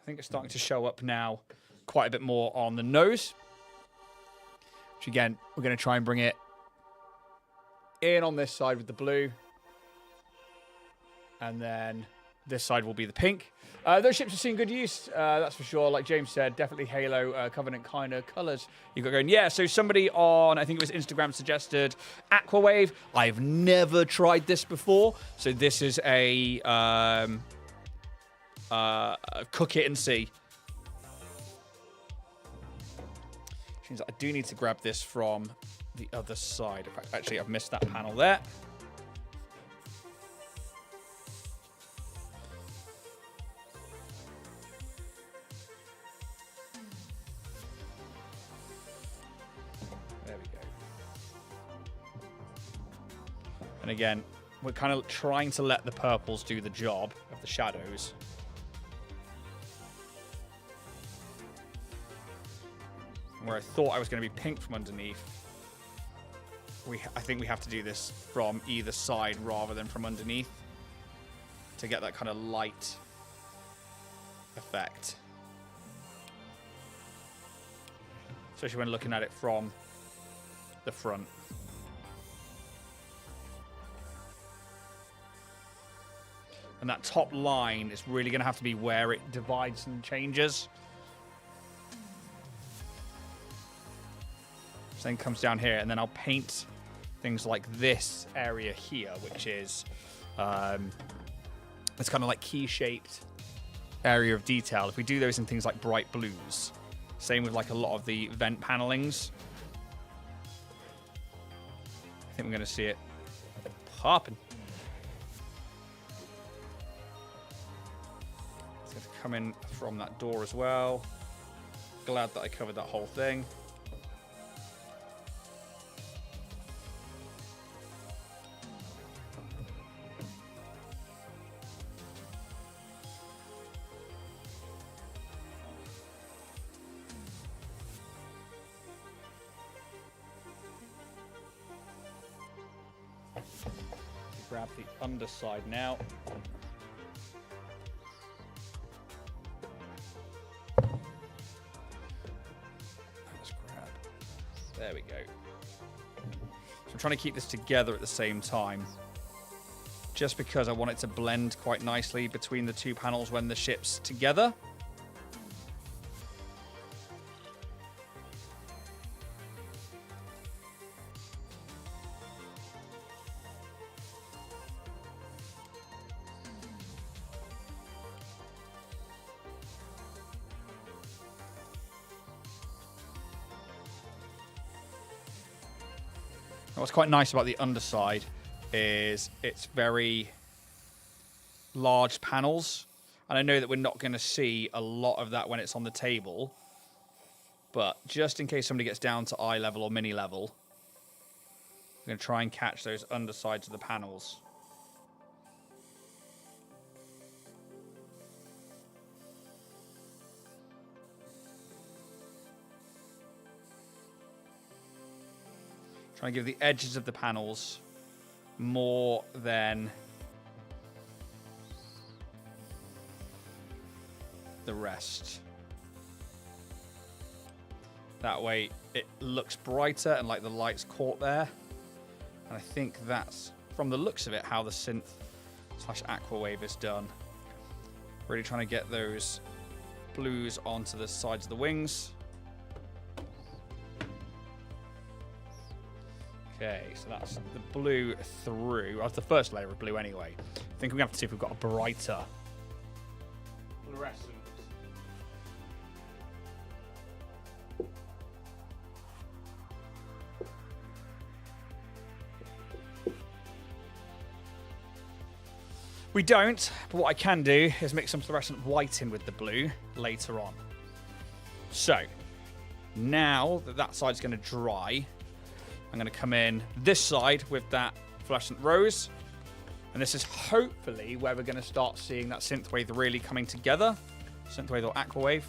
I think it's starting to show up now quite a bit more on the nose. Which again, we're going to try and bring it in on this side with the blue. And then this side will be the pink. Those ships have seen good use, that's for sure. Like James said, definitely Halo Covenant kind of colours. You got going. Yeah, so somebody on, I think it was Instagram, suggested Aquawave. I've never tried this before. So this is a cook it and see. Which means I do need to grab this from the other side. In fact, actually, I've missed that panel there. There we go. And again, we're kind of trying to let the purples do the job of the shadows. Where I thought I was going to be pink from underneath, I think we have to do this from either side rather than from underneath to get that kind of light effect. Especially when looking at it from the front. And that top line is really going to have to be where it divides and changes. So then comes down here, and then I'll paint things like this area here, which is it's kind of like key-shaped area of detail. If we do those in things like bright blues, same with like a lot of the vent panelings, I think we're going to see it popping. It's going to come in from that door as well. Glad that I covered that whole thing. Grab the underside now. Let's grab. There we go. So I'm trying to keep this together at the same time, just because I want it to blend quite nicely between the two panels when the ship's together. What's quite nice about the underside is it's very large panels. And I know that we're not going to see a lot of that when it's on the table. But just in case somebody gets down to eye level or mini level, I'm going to try and catch those undersides of the panels. Trying to give the edges of the panels more than the rest. That way it looks brighter and like the light's caught there. And I think that's, from the looks of it, how the synth / aqua wave is done. Really trying to get those blues onto the sides of the wings. Okay, so that's the blue through. Well, that's the first layer of blue anyway. I think we're going to have to see if we've got a brighter fluorescent. We don't, but what I can do is mix some fluorescent white in with the blue later on. So, now that that side's going to dry, I'm going to come in this side with that fluorescent rose. And this is hopefully where we're going to start seeing that synthwave really coming together. Synthwave or aquawave.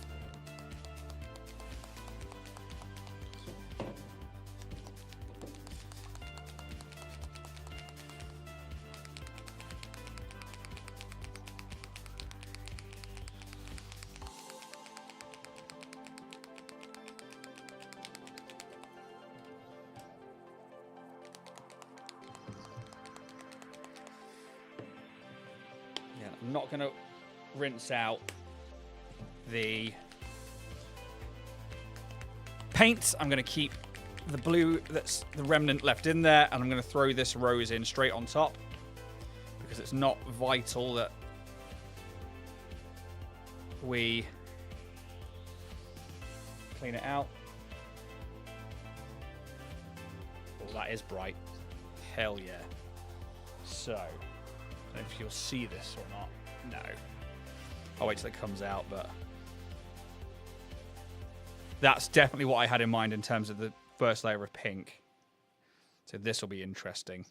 I'm not going to rinse out the paint. I'm going to keep the blue that's the remnant left in there, and I'm going to throw this rose in straight on top because it's not vital that we clean it out. Oh, that is bright. Hell yeah. So, I don't know if you'll see this or not. No. I'll wait till it comes out, but that's definitely what I had in mind in terms of the first layer of pink. So this will be interesting.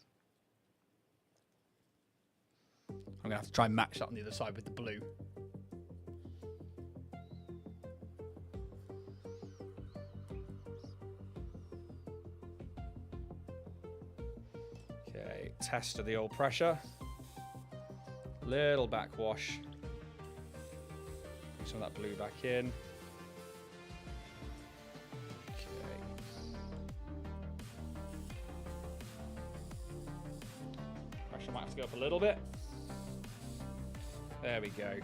I'm going to have to try and match that on the other side with the blue. Okay, test of the oil pressure. Little backwash. Some of that blue back in. Okay. Pressure might have to go up a little bit. There we go.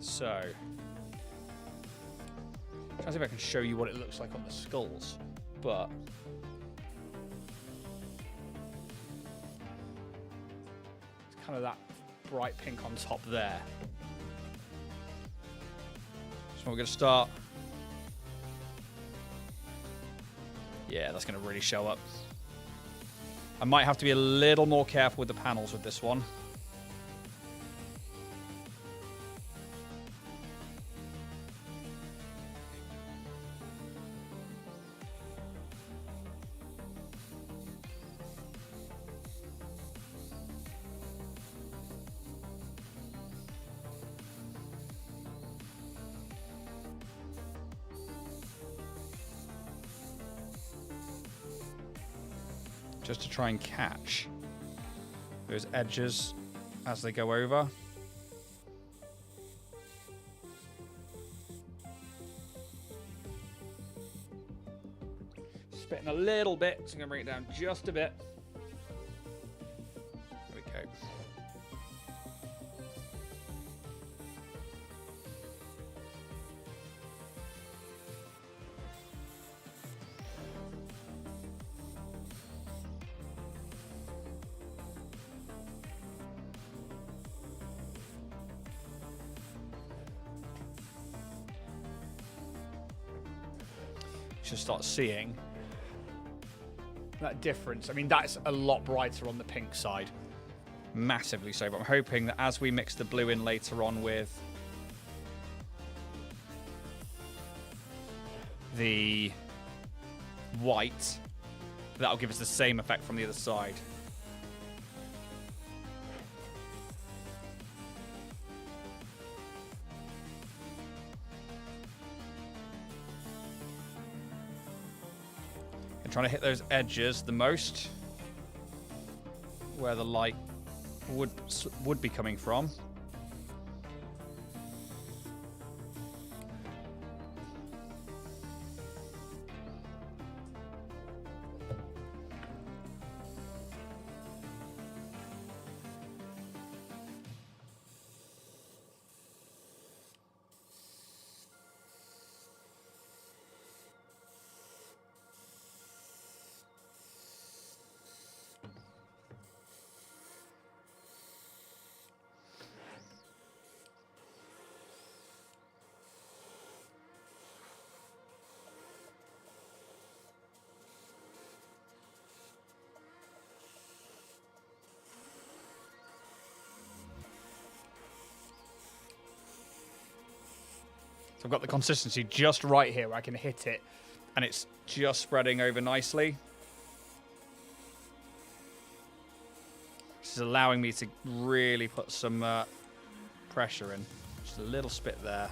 So, trying to see if I can show you what it looks like on the skulls, but it's kind of that bright pink on top there. So we're going to start. Yeah, that's going to really show up. I might have to be a little more careful with the panels with this one. Just to try and catch those edges as they go over. Spitting a little bit, so I'm going to bring it down just a bit. There we go. Should start seeing that difference. I mean, that's a lot brighter on the pink side, massively so, but I'm hoping that as we mix the blue in later on with the white, that'll give us the same effect from the other side. Trying to hit those edges the most, where the light would be coming from. I've got the consistency just right here where I can hit it and it's just spreading over nicely. This is allowing me to really put some pressure in. Just a little spit there.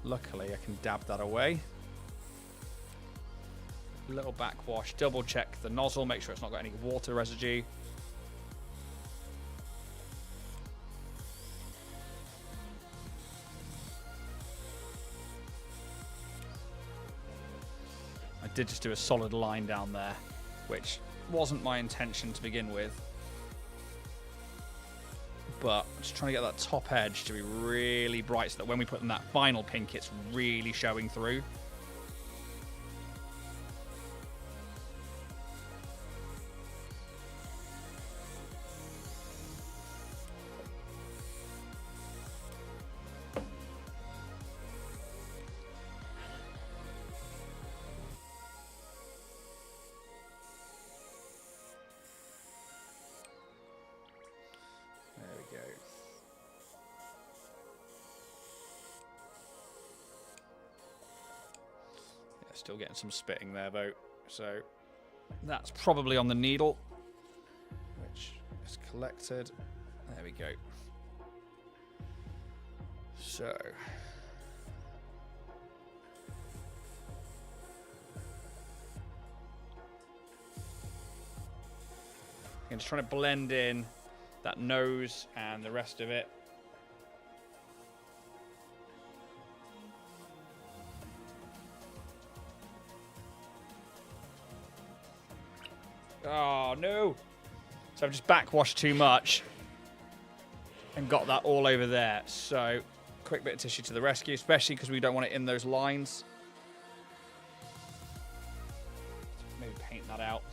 Luckily, I can dab that away. Little backwash. Double check the nozzle. Make sure it's not got any water residue. I did just do a solid line down there, which wasn't my intention to begin with. But I'm just trying to get that top edge to be really bright so that when we put in that final pink, it's really showing through. Still getting some spitting there though, so that's probably on the needle, which is collected. There we go. So I'm just trying to blend in that nose and the rest of it. Oh, no. So I've just backwashed too much and got that all over there. So, quick bit of tissue to the rescue, especially because we don't want it in those lines. Maybe paint that out.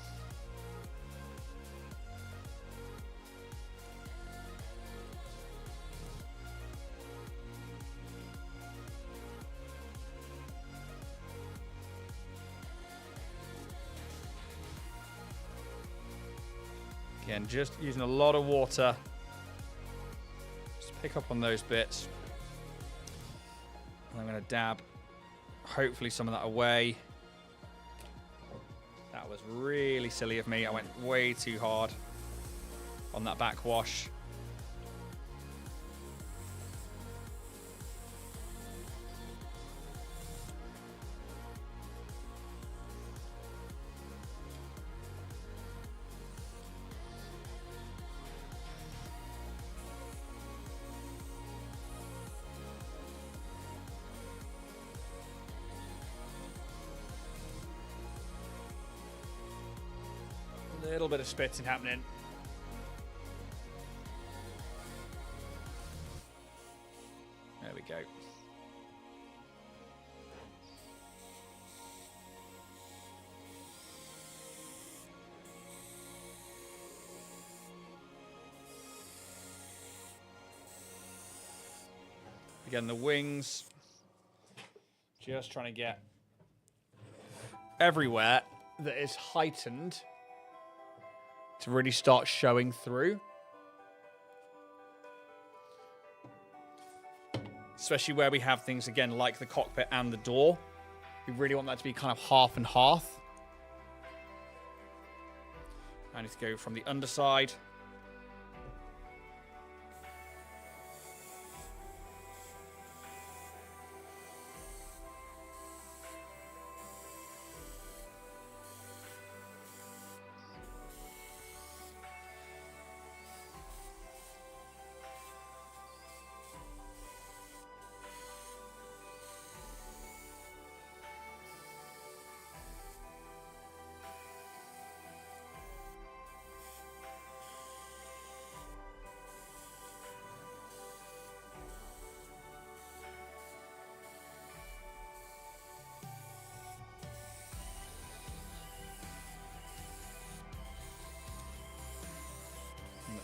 Again, just using a lot of water. Just pick up on those bits. And I'm going to dab, hopefully, some of that away. That was really silly of me. I went way too hard on that backwash. A little bit of spitting happening. There we go. Again, the wings. Just trying to get everywhere that is heightened to really start showing through. Especially where we have things, again, like the cockpit and the door. We really want that to be kind of half and half. I need to go from the underside.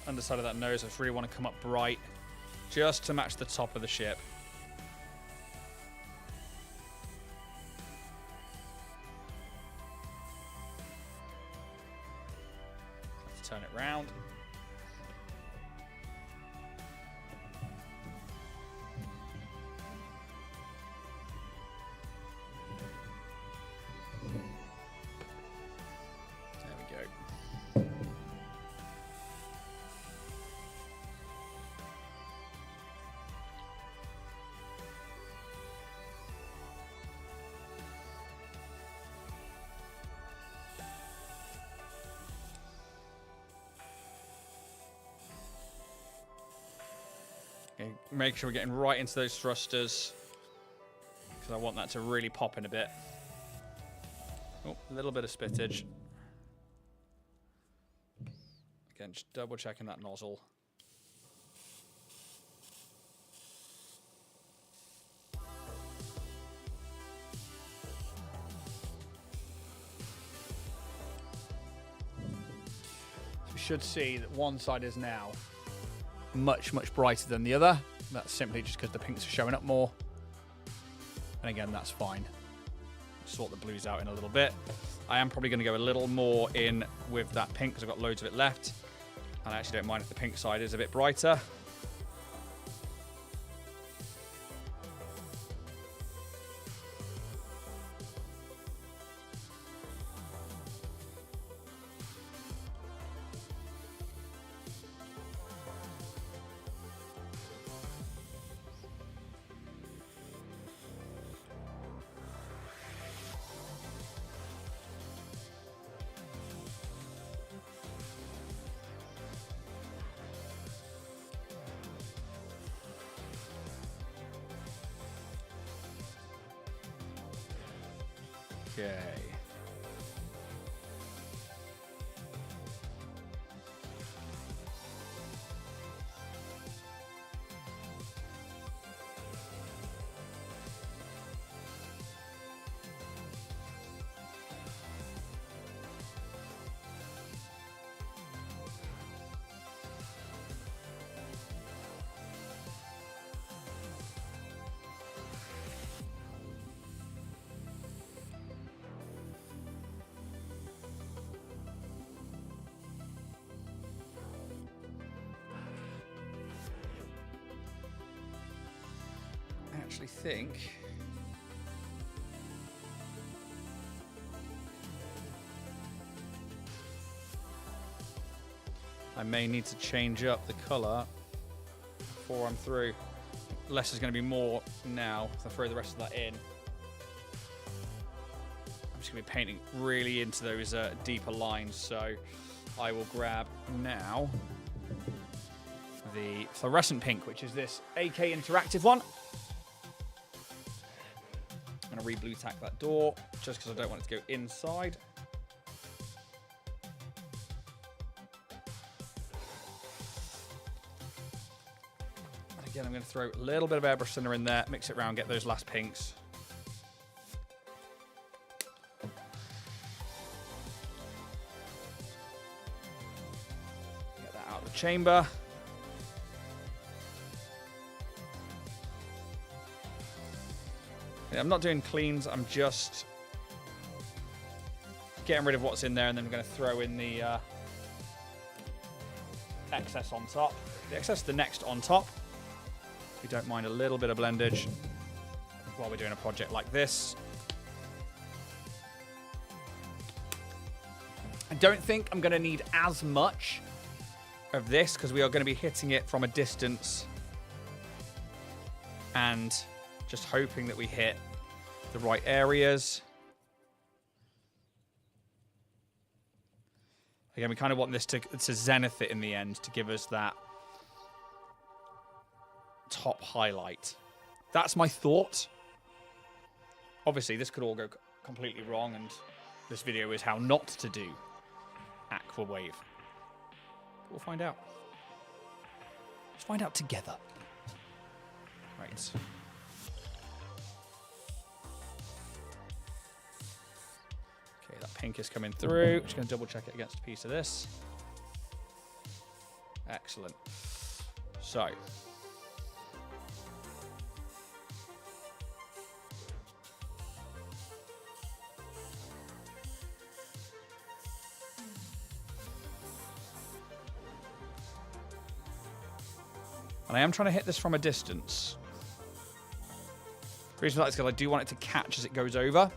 Underside of that nose, I just really want to come up bright just to match the top of the ship. Let's turn it round. Okay, make sure we're getting right into those thrusters, because I want that to really pop in a bit. Oh, a little bit of spittage. Again, just double checking that nozzle. We should see that one side is now much, much brighter than the other. That's simply just because the pinks are showing up more. And again, that's fine. Sort the blues out in a little bit. I am probably going to go a little more in with that pink because I've got loads of it left. And I actually don't mind if the pink side is a bit brighter. Okay. I actually think I may need to change up the colour before I'm through. Less is going to be more now if I throw the rest of that in. I'm just going to be painting really into those deeper lines, so I will grab now the fluorescent pink, which is this AK interactive one. I'm going to re-blue tack that door just because I don't want it to go inside. And again, I'm going to throw a little bit of airbrush thinner in there, mix it around, get those last pinks. Get that out of the chamber. I'm not doing cleans, I'm just getting rid of what's in there, and then we're going to throw in the excess on top. The excess is the next on top. We don't mind a little bit of blendage while we're doing a project like this. I don't think I'm going to need as much of this because we are going to be hitting it from a distance and just hoping that we hit the right areas. Again, we kind of want this to zenith it in the end to give us that top highlight. That's my thought. Obviously, this could all go completely wrong, and this video is how not to do Aqua Wave. We'll find out. Let's find out together. Right. Okay, that pink is coming through. Just going to double check it against a piece of this. Excellent. So. And I am trying to hit this from a distance. The reason for that is because I do want it to catch as it goes over.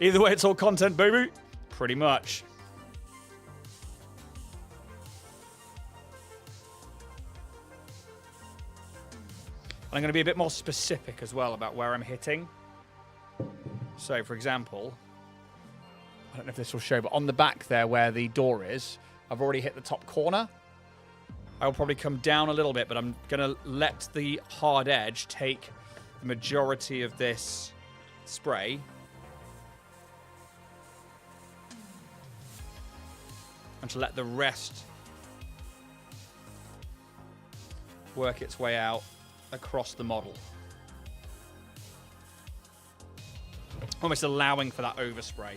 Either way, it's all content, baby. Pretty much. I'm going to be a bit more specific as well about where I'm hitting. So, for example, I don't know if this will show, but on the back there where the door is, I've already hit the top corner. I'll probably come down a little bit, but I'm going to let the hard edge take the majority of this spray. And to let the rest work its way out across the model. Almost allowing for that overspray.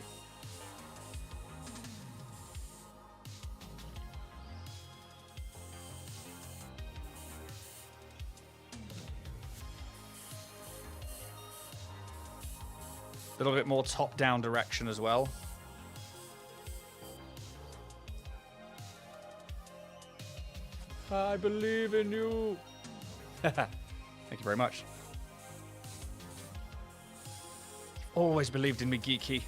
A little bit more top-down direction as well. I believe in you. Thank you very much. Always believed in me, geeky.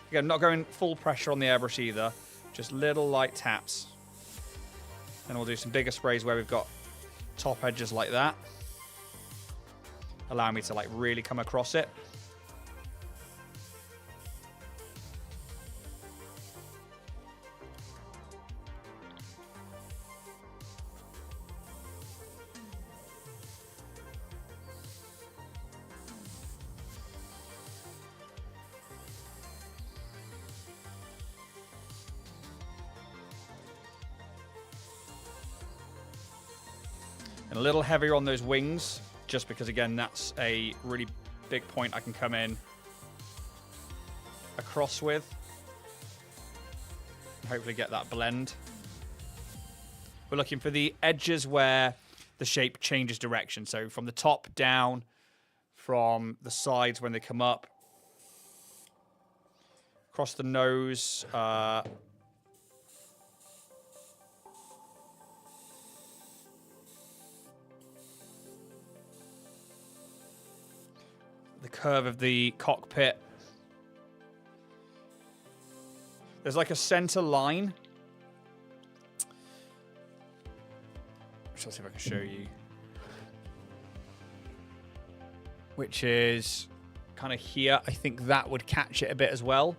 Again, not going full pressure on the airbrush either. Just little light taps. And we'll do some bigger sprays where we've got top edges like that. Allow me to like really come across it. And a little heavier on those wings, just because, again, that's a really big point I can come in across with. And hopefully get that blend. We're looking for the edges where the shape changes direction. So from the top down, from the sides when they come up, across the nose, the curve of the cockpit. There's like a center line. Let's see if I can show you. Which is kind of here. I think that would catch it a bit as well.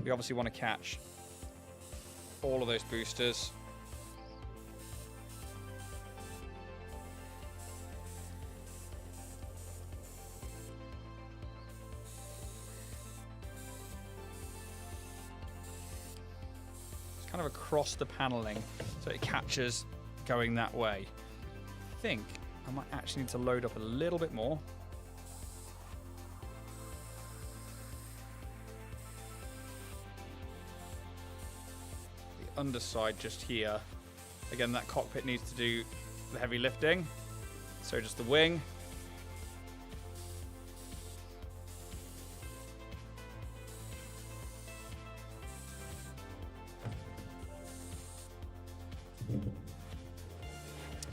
We obviously want to catch all of those boosters. Kind of across the paneling so it catches going that way. I think I might actually need to load up a little bit more. The underside just here. Again, that cockpit needs to do the heavy lifting. So just the wing.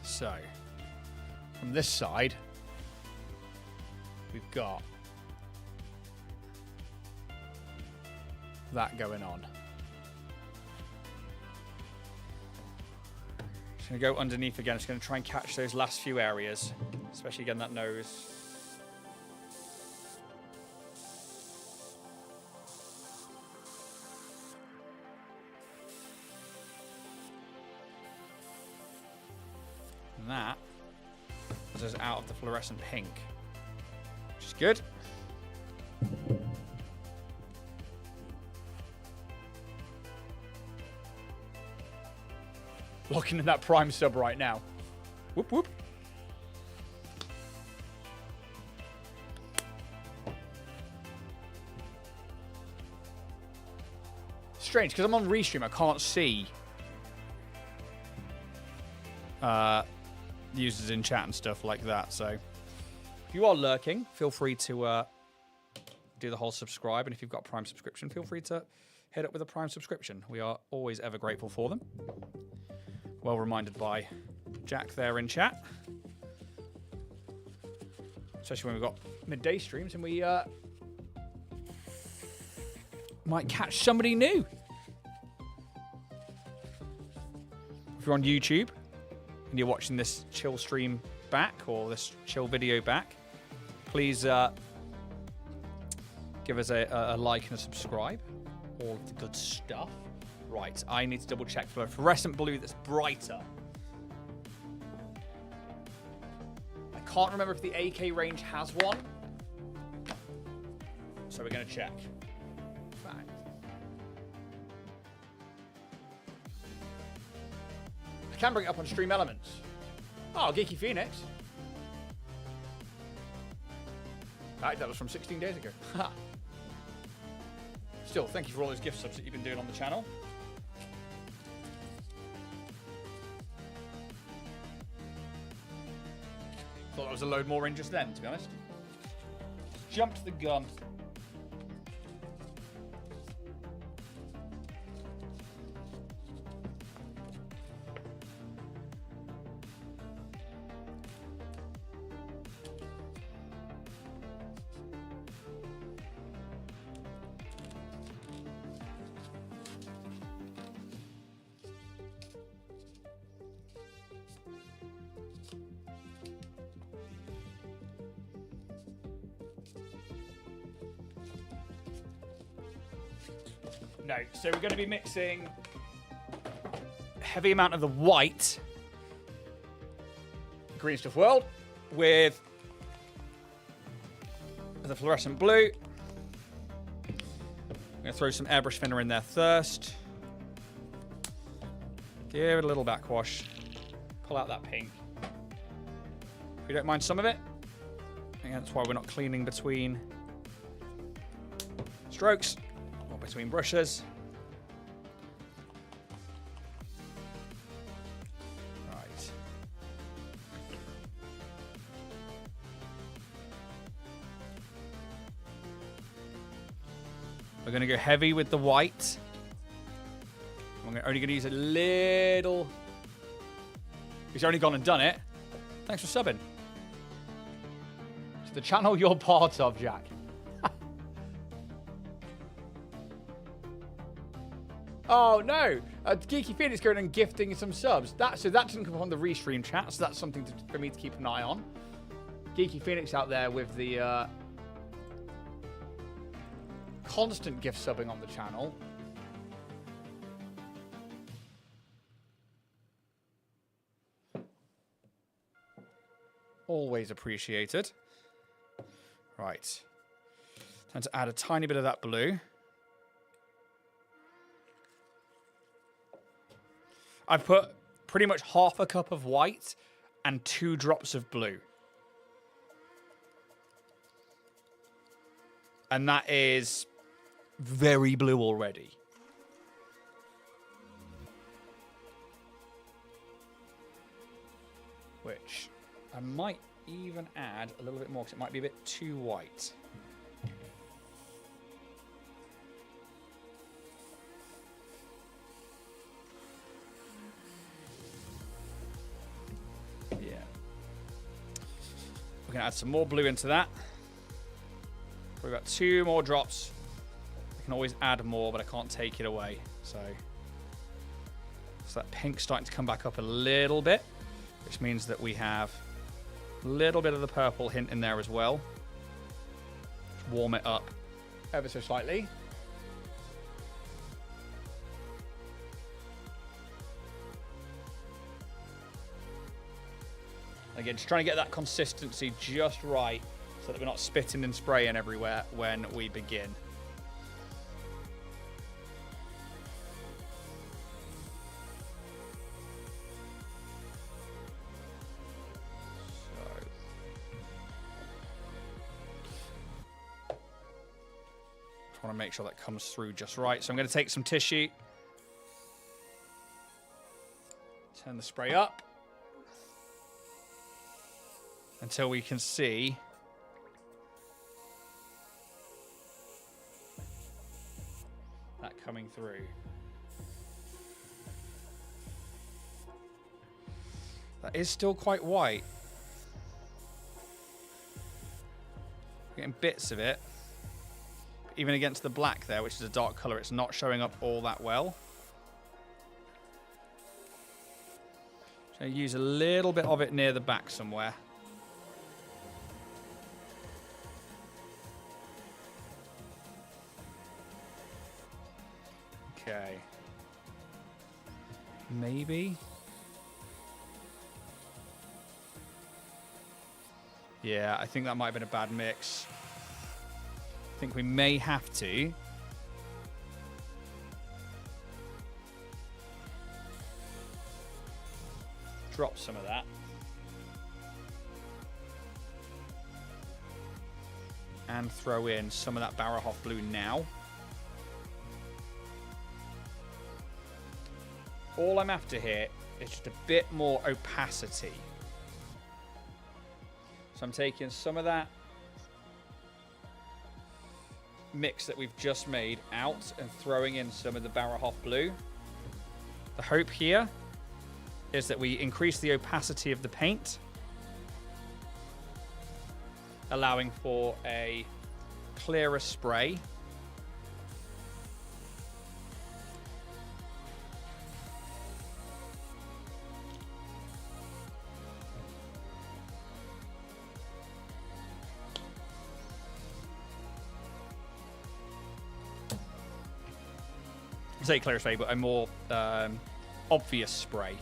So, from this side, we've got that going on. Just going to go underneath again. Just going to try and catch those last few areas, especially again that nose. That was us out of the fluorescent pink, which is good. Locking in that prime sub right now. Whoop whoop. Strange, because I'm on Restream, I can't see users in chat and stuff like that. So if you are lurking, feel free to do the whole subscribe, and if you've got a Prime subscription, feel free to hit up with a Prime subscription. We are always ever grateful for them. Well reminded by Jack there in chat, especially when we've got midday streams and we might catch somebody new. If you're on YouTube and you're watching this chill stream back or this chill video back, please Give us a like and a subscribe. All of the good stuff. Right, I need to double check for a fluorescent blue that's brighter. I can't remember if the AK range has one. So we're going to check. Fact. I can bring it up on Stream Elements. Oh, Geeky Phoenix. That was from 16 days ago. Still, thank you for all those gift subs that you've been doing on the channel. Thought that was a load more in just then, to be honest. Jumped the gun. No, so we're going to be mixing a heavy amount of the white Green Stuff World with the fluorescent blue. I'm going to throw some airbrush thinner in there first. Give it a little backwash. Pull out that pink. If you don't mind some of it. I think that's why we're not cleaning between strokes. Between brushes. Right. We're going to go heavy with the white. I'm only going to use a little. He's only gone and done it. Thanks for subbing. To the channel you're part of, Jack. Oh no! Geeky Phoenix going and gifting some subs. So that doesn't come up on the restream chat. So that's something for me to keep an eye on. Geeky Phoenix out there with the constant gift subbing on the channel. Always appreciated. Right. Time to add a tiny bit of that blue. I've put pretty much half a cup of white and 2 drops of blue. And that is very blue already. Which I might even add a little bit more because it might be a bit too white. We're going to add some more blue into that. We've got 2 more drops. I can always add more, but I can't take it away. So that pink's starting to come back up a little bit, which means that we have a little bit of the purple hint in there as well. Just warm it up ever so slightly. Again, just trying to get that consistency just right so that we're not spitting and spraying everywhere when we begin. Just want to make sure that comes through just right. So I'm going to take some tissue, turn the spray up until we can see that coming through. That is still quite white. Getting bits of it. Even against the black there, which is a dark color, it's not showing up all that well. So use a little bit of it near the back somewhere. Okay. Maybe. Yeah, I think that might have been a bad mix. I think we may have to drop some of that. And throw in some of that Bauerhof blue now. All I'm after here is just a bit more opacity. So I'm taking some of that mix that we've just made out and throwing in some of the Bauerhof blue. The hope here is that we increase the opacity of the paint, allowing for a clearer spray. I say clearer spray, but a more obvious spray.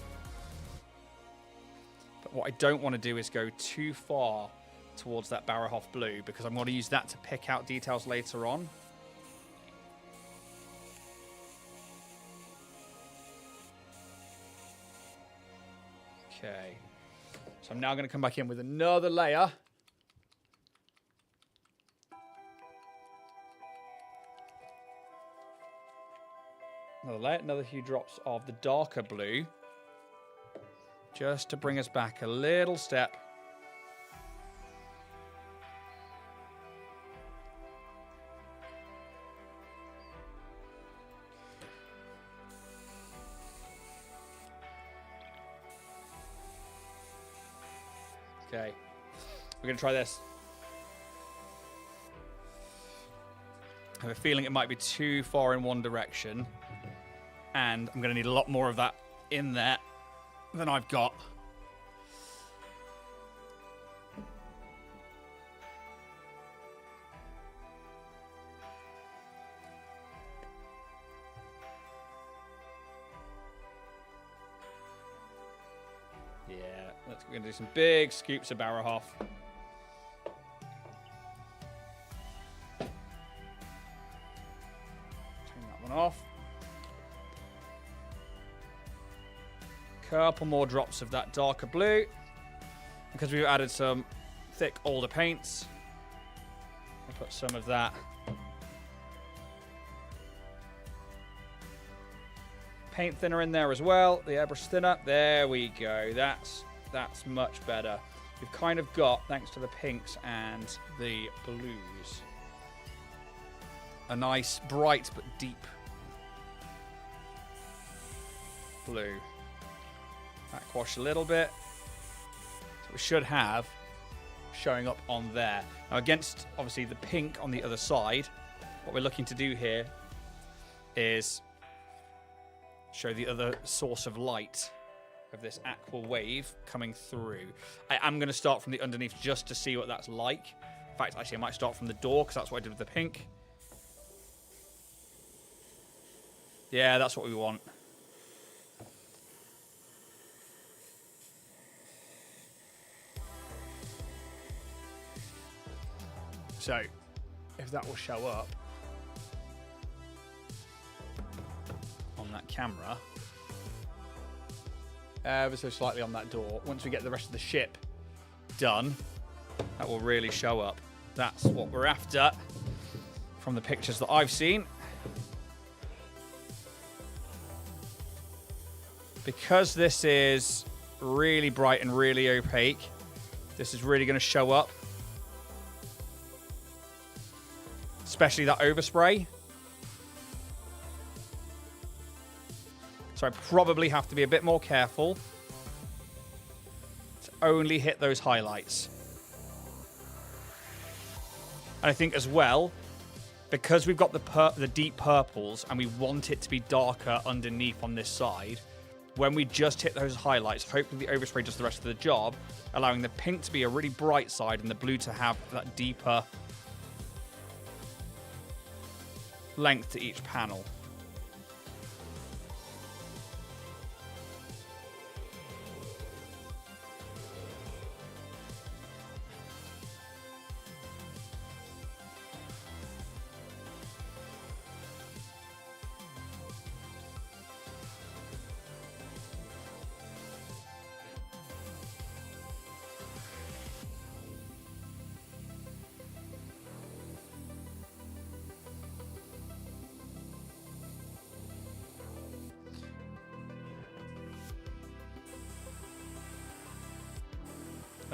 But what I don't want to do is go too far towards that Bauerhof blue, because I'm going to use that to pick out details later on. Okay. So I'm now going to come back in with another layer. Another layer, another few drops of the darker blue, just to bring us back a little step. Okay, we're going to try this. I have a feeling it might be too far in one direction, and I'm going to need a lot more of that in there than I've got. Yeah, we're going to do some big scoops of Bauerhof. Turn that one off. Couple more drops of that darker blue, because we've added some thick older paints. I'll put some of that paint thinner in there as well, the airbrush thinner. There we go. That's much better. We've kind of got, thanks to the pinks and the blues, a nice bright but deep blue. Backwash a little bit. So we should have showing up on there. Now against, obviously, the pink on the other side, what we're looking to do here is show the other source of light of this aqua wave coming through. I am going to start from the underneath just to see what that's like. In fact, actually, I might start from the door, because that's what I did with the pink. Yeah, that's what we want. So, if that will show up on that camera, ever so slightly on that door, once we get the rest of the ship done, that will really show up. That's what we're after from the pictures that I've seen. Because this is really bright and really opaque, this is really going to show up. Especially that overspray. So I probably have to be a bit more careful to only hit those highlights. And I think as well, because we've got the deep purples and we want it to be darker underneath on this side, when we just hit those highlights, hopefully the overspray does the rest of the job, allowing the pink to be a really bright side and the blue to have that deeper length to each panel.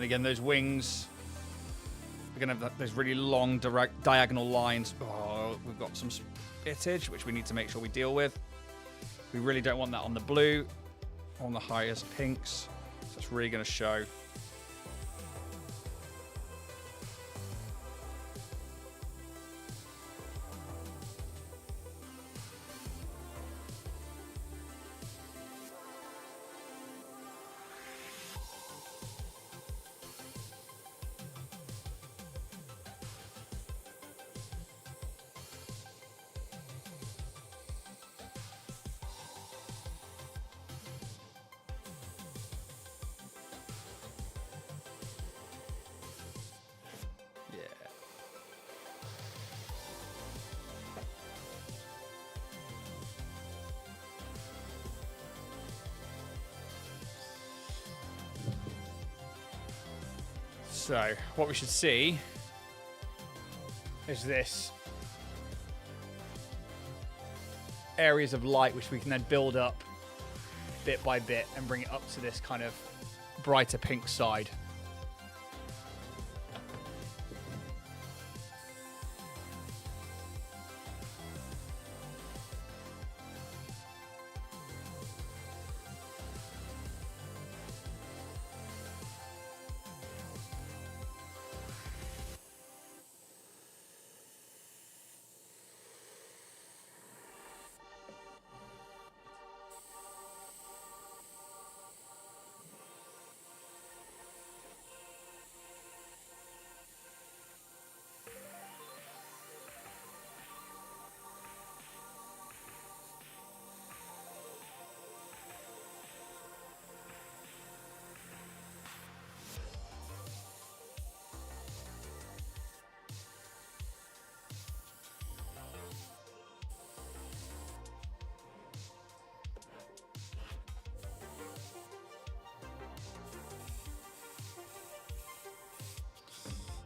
And again, those wings, we're going to have those really long diagonal lines. Oh, we've got some spittage, which we need to make sure we deal with. We really don't want that on the blue, on the highest pinks. So it's really going to show. So, what we should see is this areas of light which we can then build up bit by bit and bring it up to this kind of brighter pink side.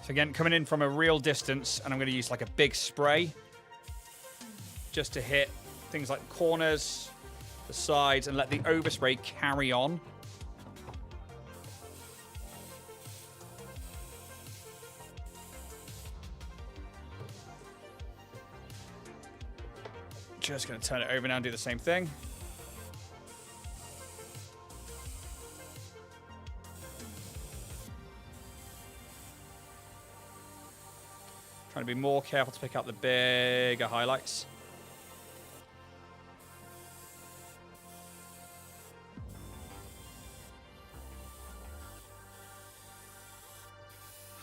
So again, coming in from a real distance, and I'm going to use like a big spray just to hit things like corners, the sides, and let the overspray carry on. Just going to turn it over now and do the same thing. Trying to be more careful to pick out the bigger highlights.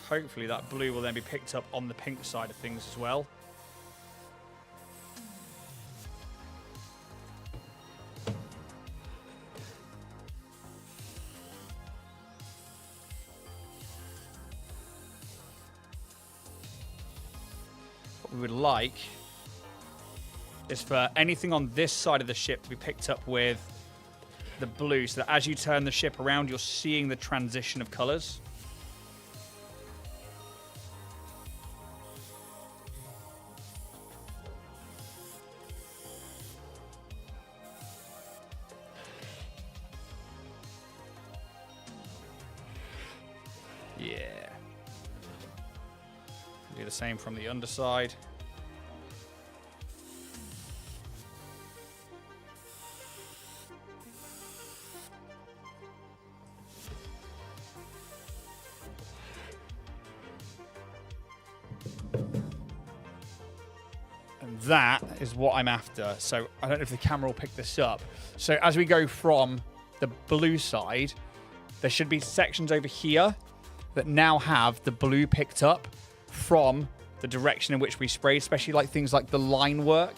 Hopefully that blue will then be picked up on the pink side of things as well. What we would like is for anything on this side of the ship to be picked up with the blue, so that as you turn the ship around, you're seeing the transition of colors. Yeah. Do the same from the underside. And that is what I'm after. So I don't know if the camera will pick this up. So as we go from the blue side, there should be sections over here that now have the blue picked up from the direction in which we sprayed, especially like things like the line work,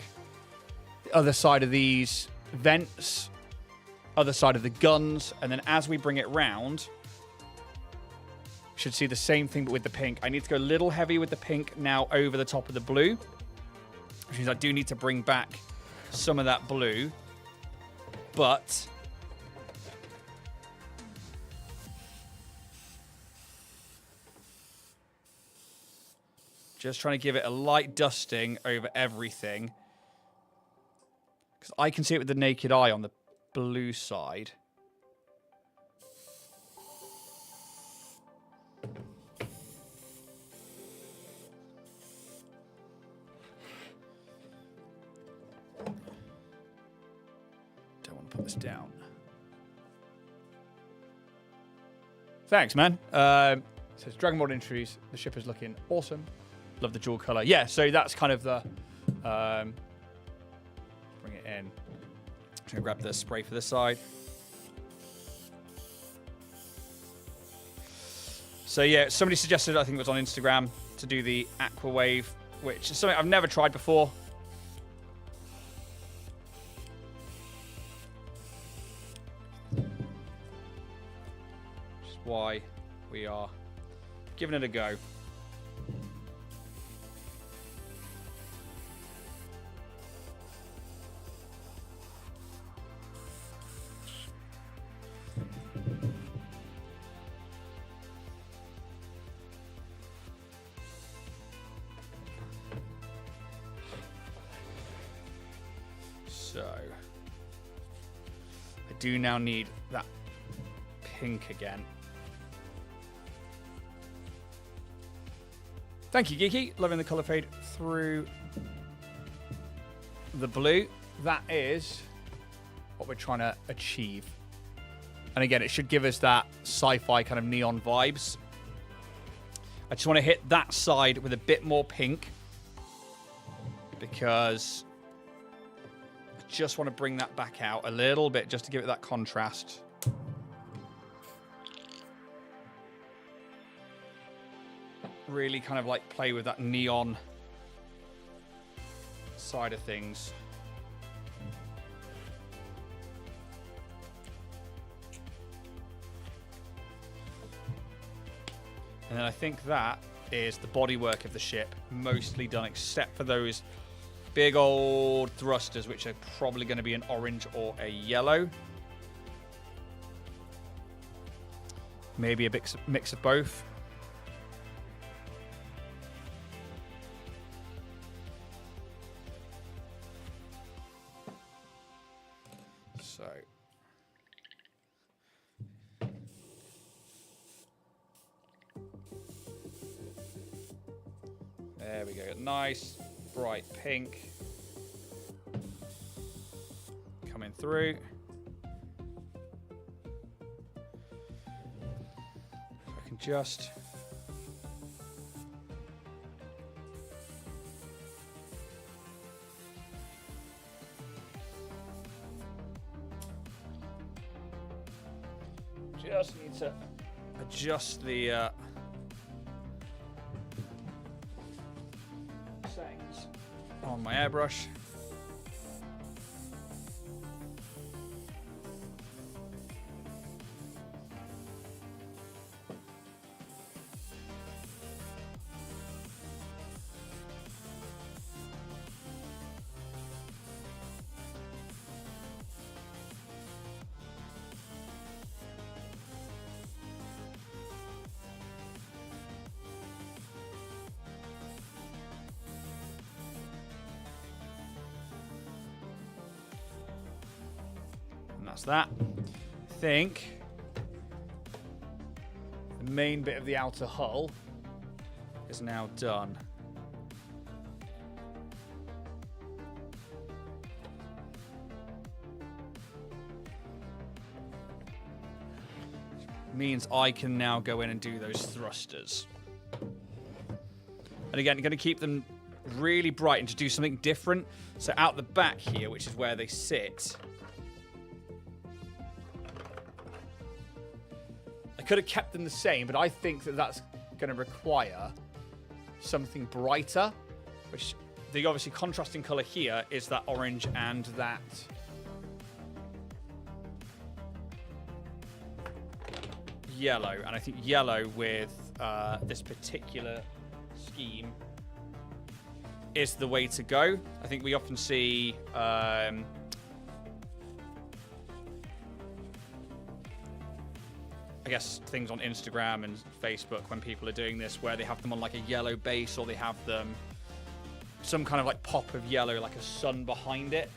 the other side of these vents, other side of the guns, and then as we bring it round, we should see the same thing but with the pink. I need to go a little heavy with the pink now over the top of the blue, which means I do need to bring back some of that blue, but just trying to give it a light dusting over everything. Because I can see it with the naked eye on the blue side. put this down. Thanks, man. It says Dragonborn Industries. The ship is looking awesome. Love the dual color. Yeah, so that's kind of the... bring it in. I'm going to grab the spray for this side. So yeah, somebody suggested, I think it was on Instagram, to do the Aqua Wave, which is something I've never tried before. Which is why we are giving it a go. So, I do now need that pink again. Thank you, Geeky. Loving the colour fade through the blue. That is what we're trying to achieve. And again, it should give us that sci-fi kind of neon vibes. I just want to hit that side with a bit more pink because... just want to bring that back out a little bit just to give it that contrast. Really kind of like play with that neon side of things. And then I think that is the bodywork of the ship, mostly done except for those big old thrusters, which are probably going to be an orange or a yellow. Maybe a mix of both. So. There we go. Nice. Bright pink coming through. I can just need to adjust the settings on my airbrush. That's that. I think the main bit of the outer hull is now done. Means I can now go in and do those thrusters. And again, I'm going to keep them really bright and to do something different. So out the back here, which is where they sit, could have kept them the same, but I think that that's going to require something brighter, which the obviously contrasting color here is that orange and that yellow. And I think yellow with this particular scheme is the way to go. I think we often see I guess things on Instagram and Facebook when people are doing this where they have them on like a yellow base or they have them some kind of like pop of yellow, like a sun behind it.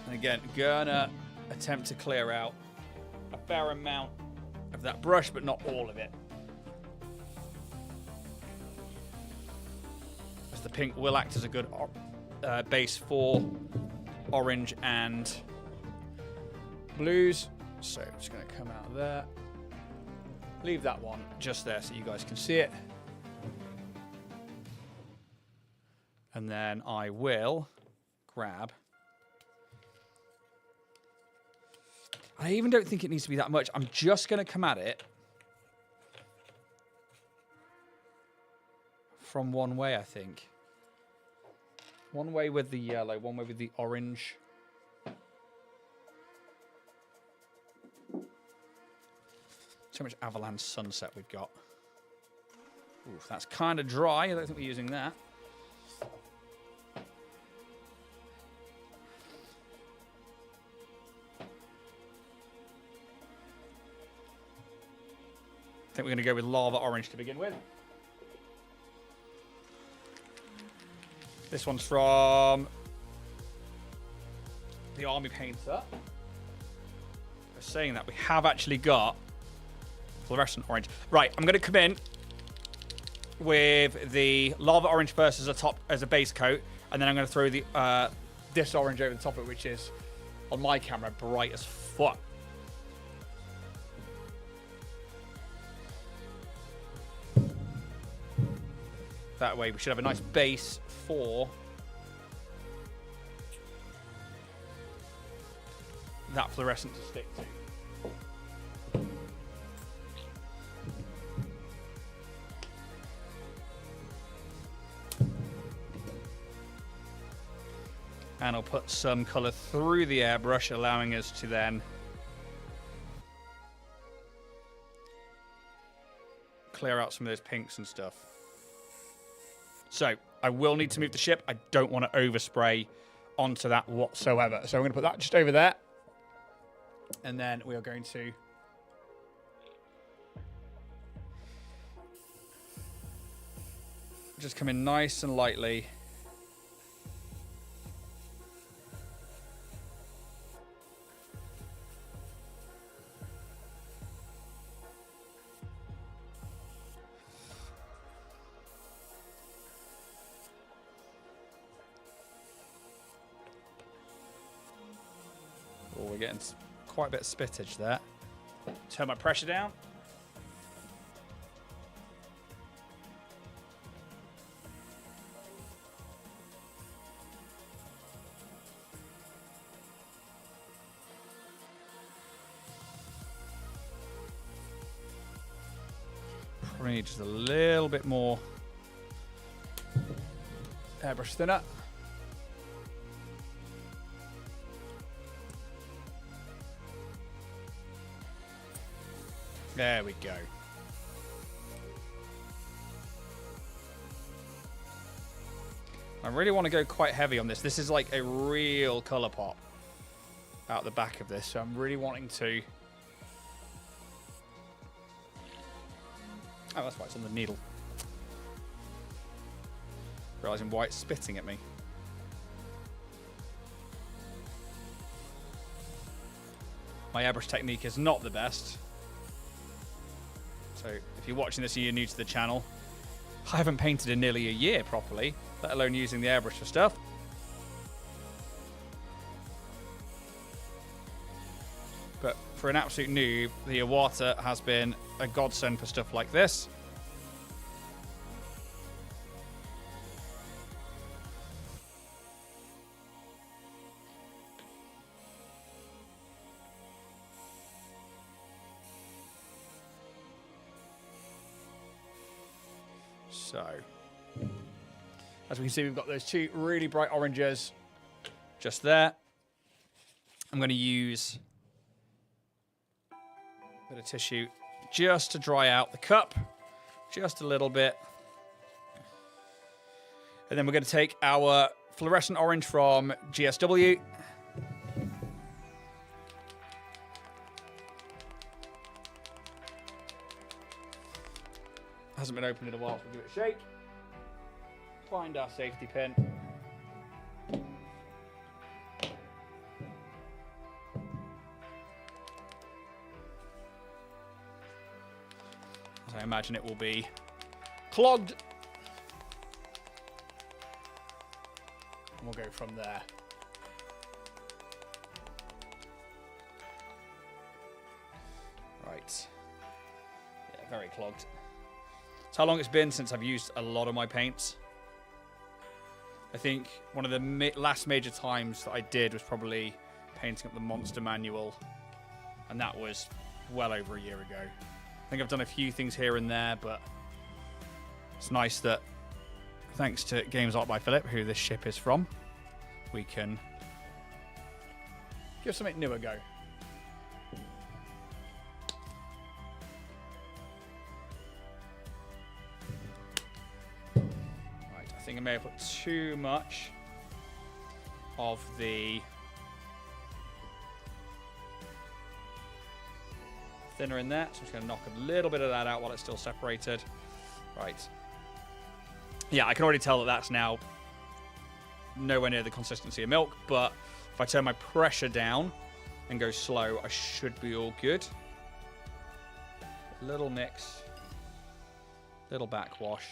And again, gonna attempt to clear out a fair amount of that brush, but not all of it. As the pink will act as a good base for orange and blues. So it's going to come out there. Leave that one just there so you guys can see it. And then I will grab... I even don't think it needs to be that much. I'm just going to come at it from one way, I think. One way with the yellow, one way with the orange. So much Avalanche Sunset we've got. Oof, that's kind of dry. I don't think we're using that. I think we're going to go with Lava Orange to begin with. This one's from the Army Painter. Saying that we have actually got fluorescent orange. Right, I'm going to come in with the Lava Orange first as a base coat, and then I'm going to throw the this orange over the top of it, which is, on my camera, bright as fuck. That way we should have a nice base for that fluorescent to stick to. And I'll put some colour through the airbrush, allowing us to then clear out some of those pinks and stuff. So, I will need to move the ship. I don't want to overspray onto that whatsoever. So I'm going to put that just over there. And then we are going to just come in nice and lightly. Oh, we're getting quite a bit of spittage there. Turn my pressure down. Probably need just a little bit more airbrush thinner. There we go. I really want to go quite heavy on this. This is like a real colour pop out the back of this, so I'm really wanting to... Oh, that's why it's on the needle. Realising why it's spitting at me. My airbrush technique is not the best. So if you're watching this and you're new to the channel, I haven't painted in nearly a year properly, let alone using the airbrush for stuff. But for an absolute noob, the Iwata has been a godsend for stuff like this. So, as we can see, we've got those two really bright oranges just there. I'm going to use a bit of tissue just to dry out the cup, just a little bit. And then we're going to take our fluorescent orange from GSW. Hasn't been opened in a while, so we'll give it a shake. Find our safety pin. I imagine it will be clogged. And we'll go from there. Right. Yeah, very clogged. It's how long it's been since I've used a lot of my paints. I think one of the last major times that I did was probably painting up the Monster Manual. And that was well over a year ago. I think I've done a few things here and there, but it's nice that thanks to Games Art by Philipp, who this ship is from, we can give something new a go. Right, I think I may have put too much of the thinner in there, so I'm just going to knock a little bit of that out while it's still separated. Right. Yeah, I can already tell that that's now nowhere near the consistency of milk, but if I turn my pressure down and go slow, I should be all good. Little mix, little backwash.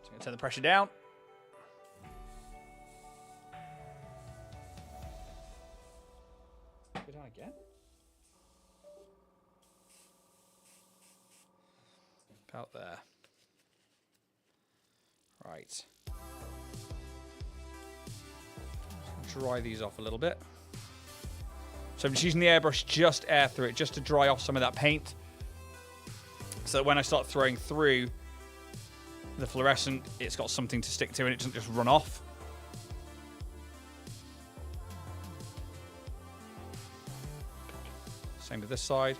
So I'm going to turn the pressure down. Go down again. About there. Right. Dry these off a little bit. So I'm just using the airbrush, just air through it, just to dry off some of that paint. So that when I start throwing through the fluorescent, it's got something to stick to and it doesn't just run off. Same with this side.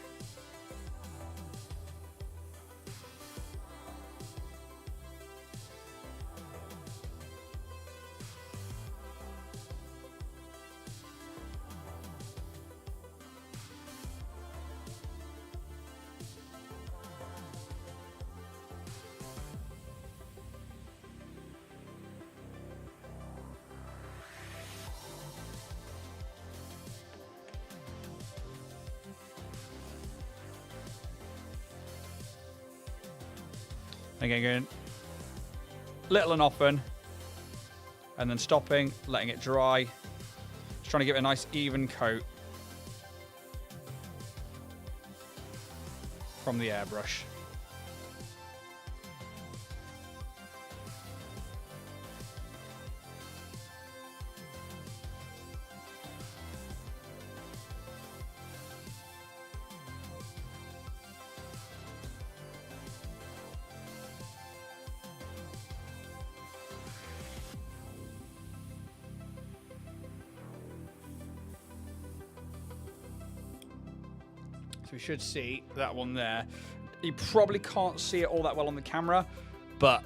Again, going little and often, and then stopping, letting it dry. Just trying to give it a nice even coat from the airbrush. So we should see that one there. You probably can't see it all that well on the camera, but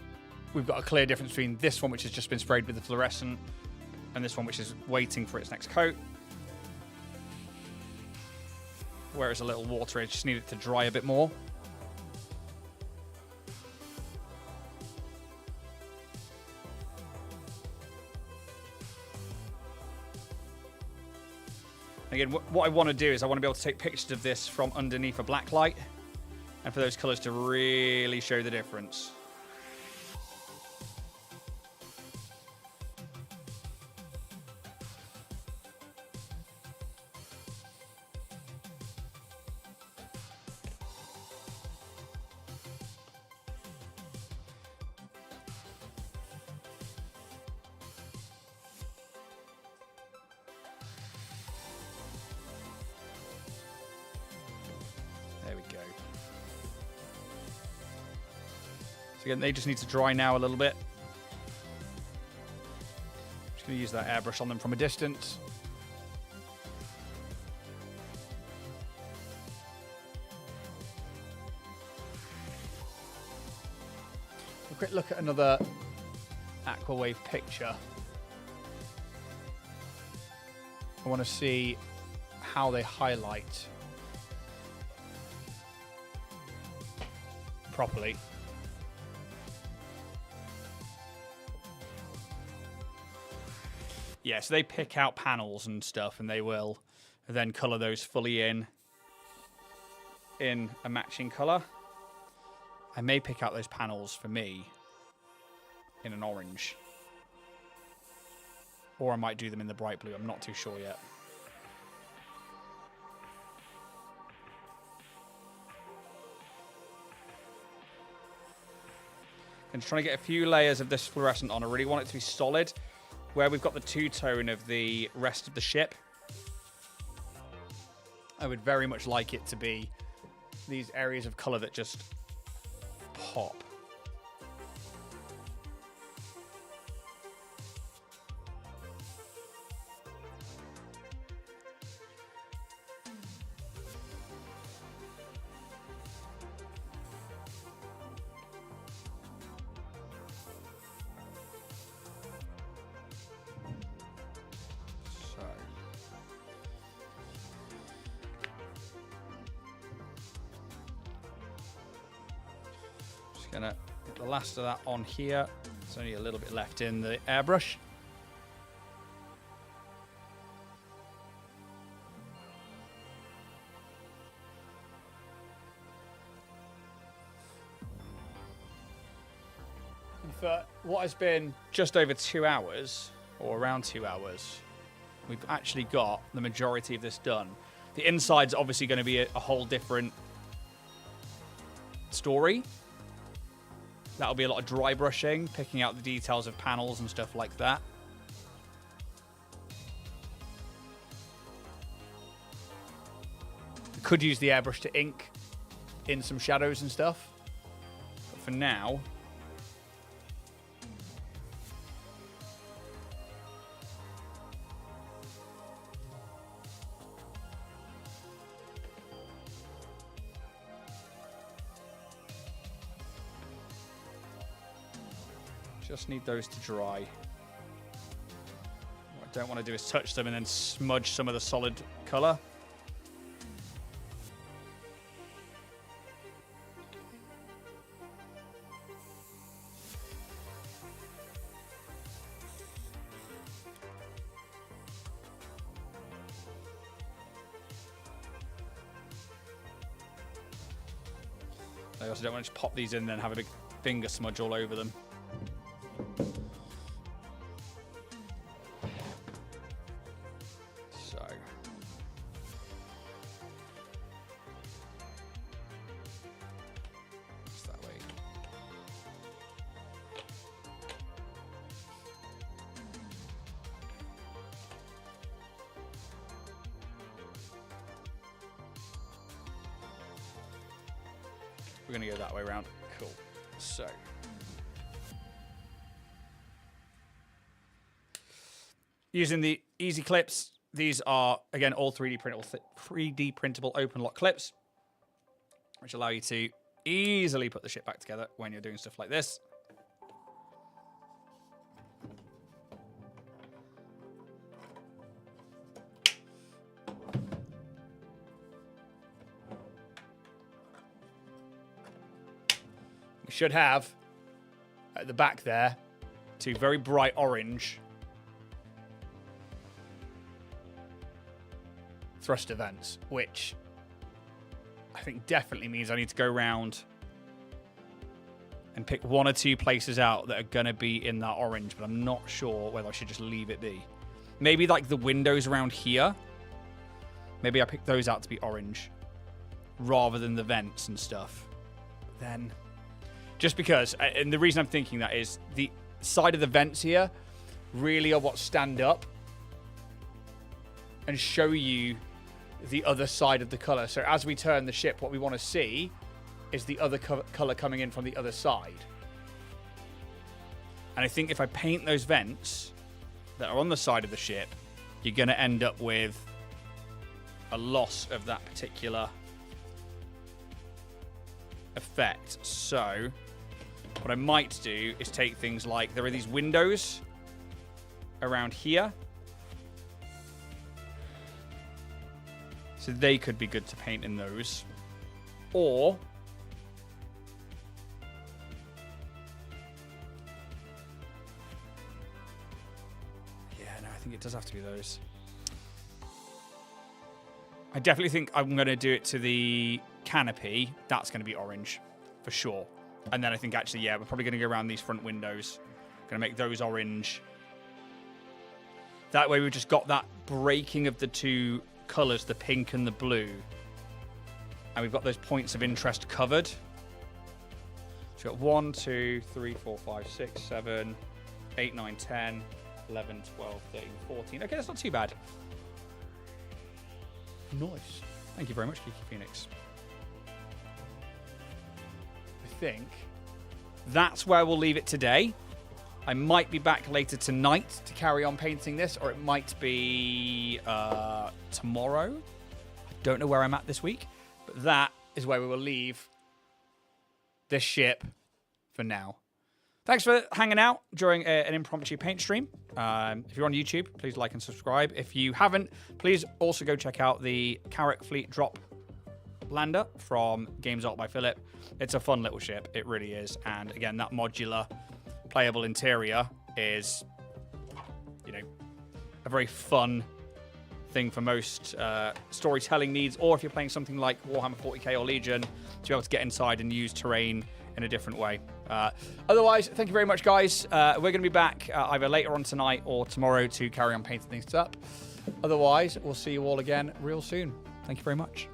we've got a clear difference between this one, which has just been sprayed with the fluorescent, and this one, which is waiting for its next coat. Where it's a little watery, I just need it to dry a bit more. Again, what I want to do is I want to be able to take pictures of this from underneath a black light, and for those colours to really show the difference. There we go. So again, they just need to dry now a little bit. Just going to use that airbrush on them from a distance. A quick look at another Aquawave picture. I want to see how they highlight properly. Yeah, so they pick out panels and stuff, and they will and then colour those fully in a matching colour. I may pick out those panels for me in an orange. Or I might do them in the bright blue. I'm not too sure yet. I'm just trying to get a few layers of this fluorescent on. I really want it to be solid, where we've got the two-tone of the rest of the ship. I would very much like it to be these areas of colour that just pop. Gonna get the last of that on here. There's only a little bit left in the airbrush. And for what has been just over 2 hours, or around 2 hours, we've actually got the majority of this done. The inside's obviously going to be a whole different story. That'll be a lot of dry brushing, picking out the details of panels and stuff like that. I could use the airbrush to ink in some shadows and stuff. But for now, just need those to dry. What I don't want to do is touch them and then smudge some of the solid colour. I also don't want to just pop these in and then have a big finger smudge all over them. We're going to go that way around. Cool. So. Using the easy clips, these are, again, all 3D printable open lock clips, which allow you to easily put the ship back together when you're doing stuff like this. Should have at the back there 2 very bright orange thruster vents, which I think definitely means I need to go around and pick 1 or 2 places out that are going to be in that orange, but I'm not sure whether I should just leave it be. Maybe like the windows around here, maybe I pick those out to be orange rather than the vents and stuff. Then just because, and the reason I'm thinking that is the side of the vents here really are what stand up and show you the other side of the colour. So as we turn the ship, what we want to see is the other colour coming in from the other side. And I think if I paint those vents that are on the side of the ship, you're going to end up with a loss of that particular effect. So what I might do is take things like, there are these windows around here, so they could be good to paint in those, or yeah, no, I think it does have to be those. I definitely think I'm going to do it to the canopy. That's going to be orange for sure. And then I think actually, yeah, we're probably going to go around these front windows. Going to make those orange. That way we've just got that breaking of the two colours, the pink and the blue. And we've got those points of interest covered. So we've got 1, 2, 3, 4, 5, 6, 7, 8, 9, 10, 11, 12, 13, 14. Okay, that's not too bad. Nice. Thank you very much, Kiki Phoenix. I think that's where we'll leave it today. I might be back later tonight to carry on painting this, or it might be tomorrow. I don't know where I'm at this week, but that is where we will leave this ship for now. Thanks for hanging out during an impromptu paint stream. If you're on YouTube, please like and subscribe. If you haven't, please also go check out the Carrack Fleet Drop Lander from Games Art by Philipp. It's a fun little ship. It really is. And again, that modular playable interior is, you know, a very fun thing for most storytelling needs, or if you're playing something like Warhammer 40k or Legion, to be able to get inside and use terrain in a different way. Otherwise, thank you very much, guys. We're going to be back either later on tonight or tomorrow to carry on painting things up. Otherwise, we'll see you all again real soon. Thank you very much.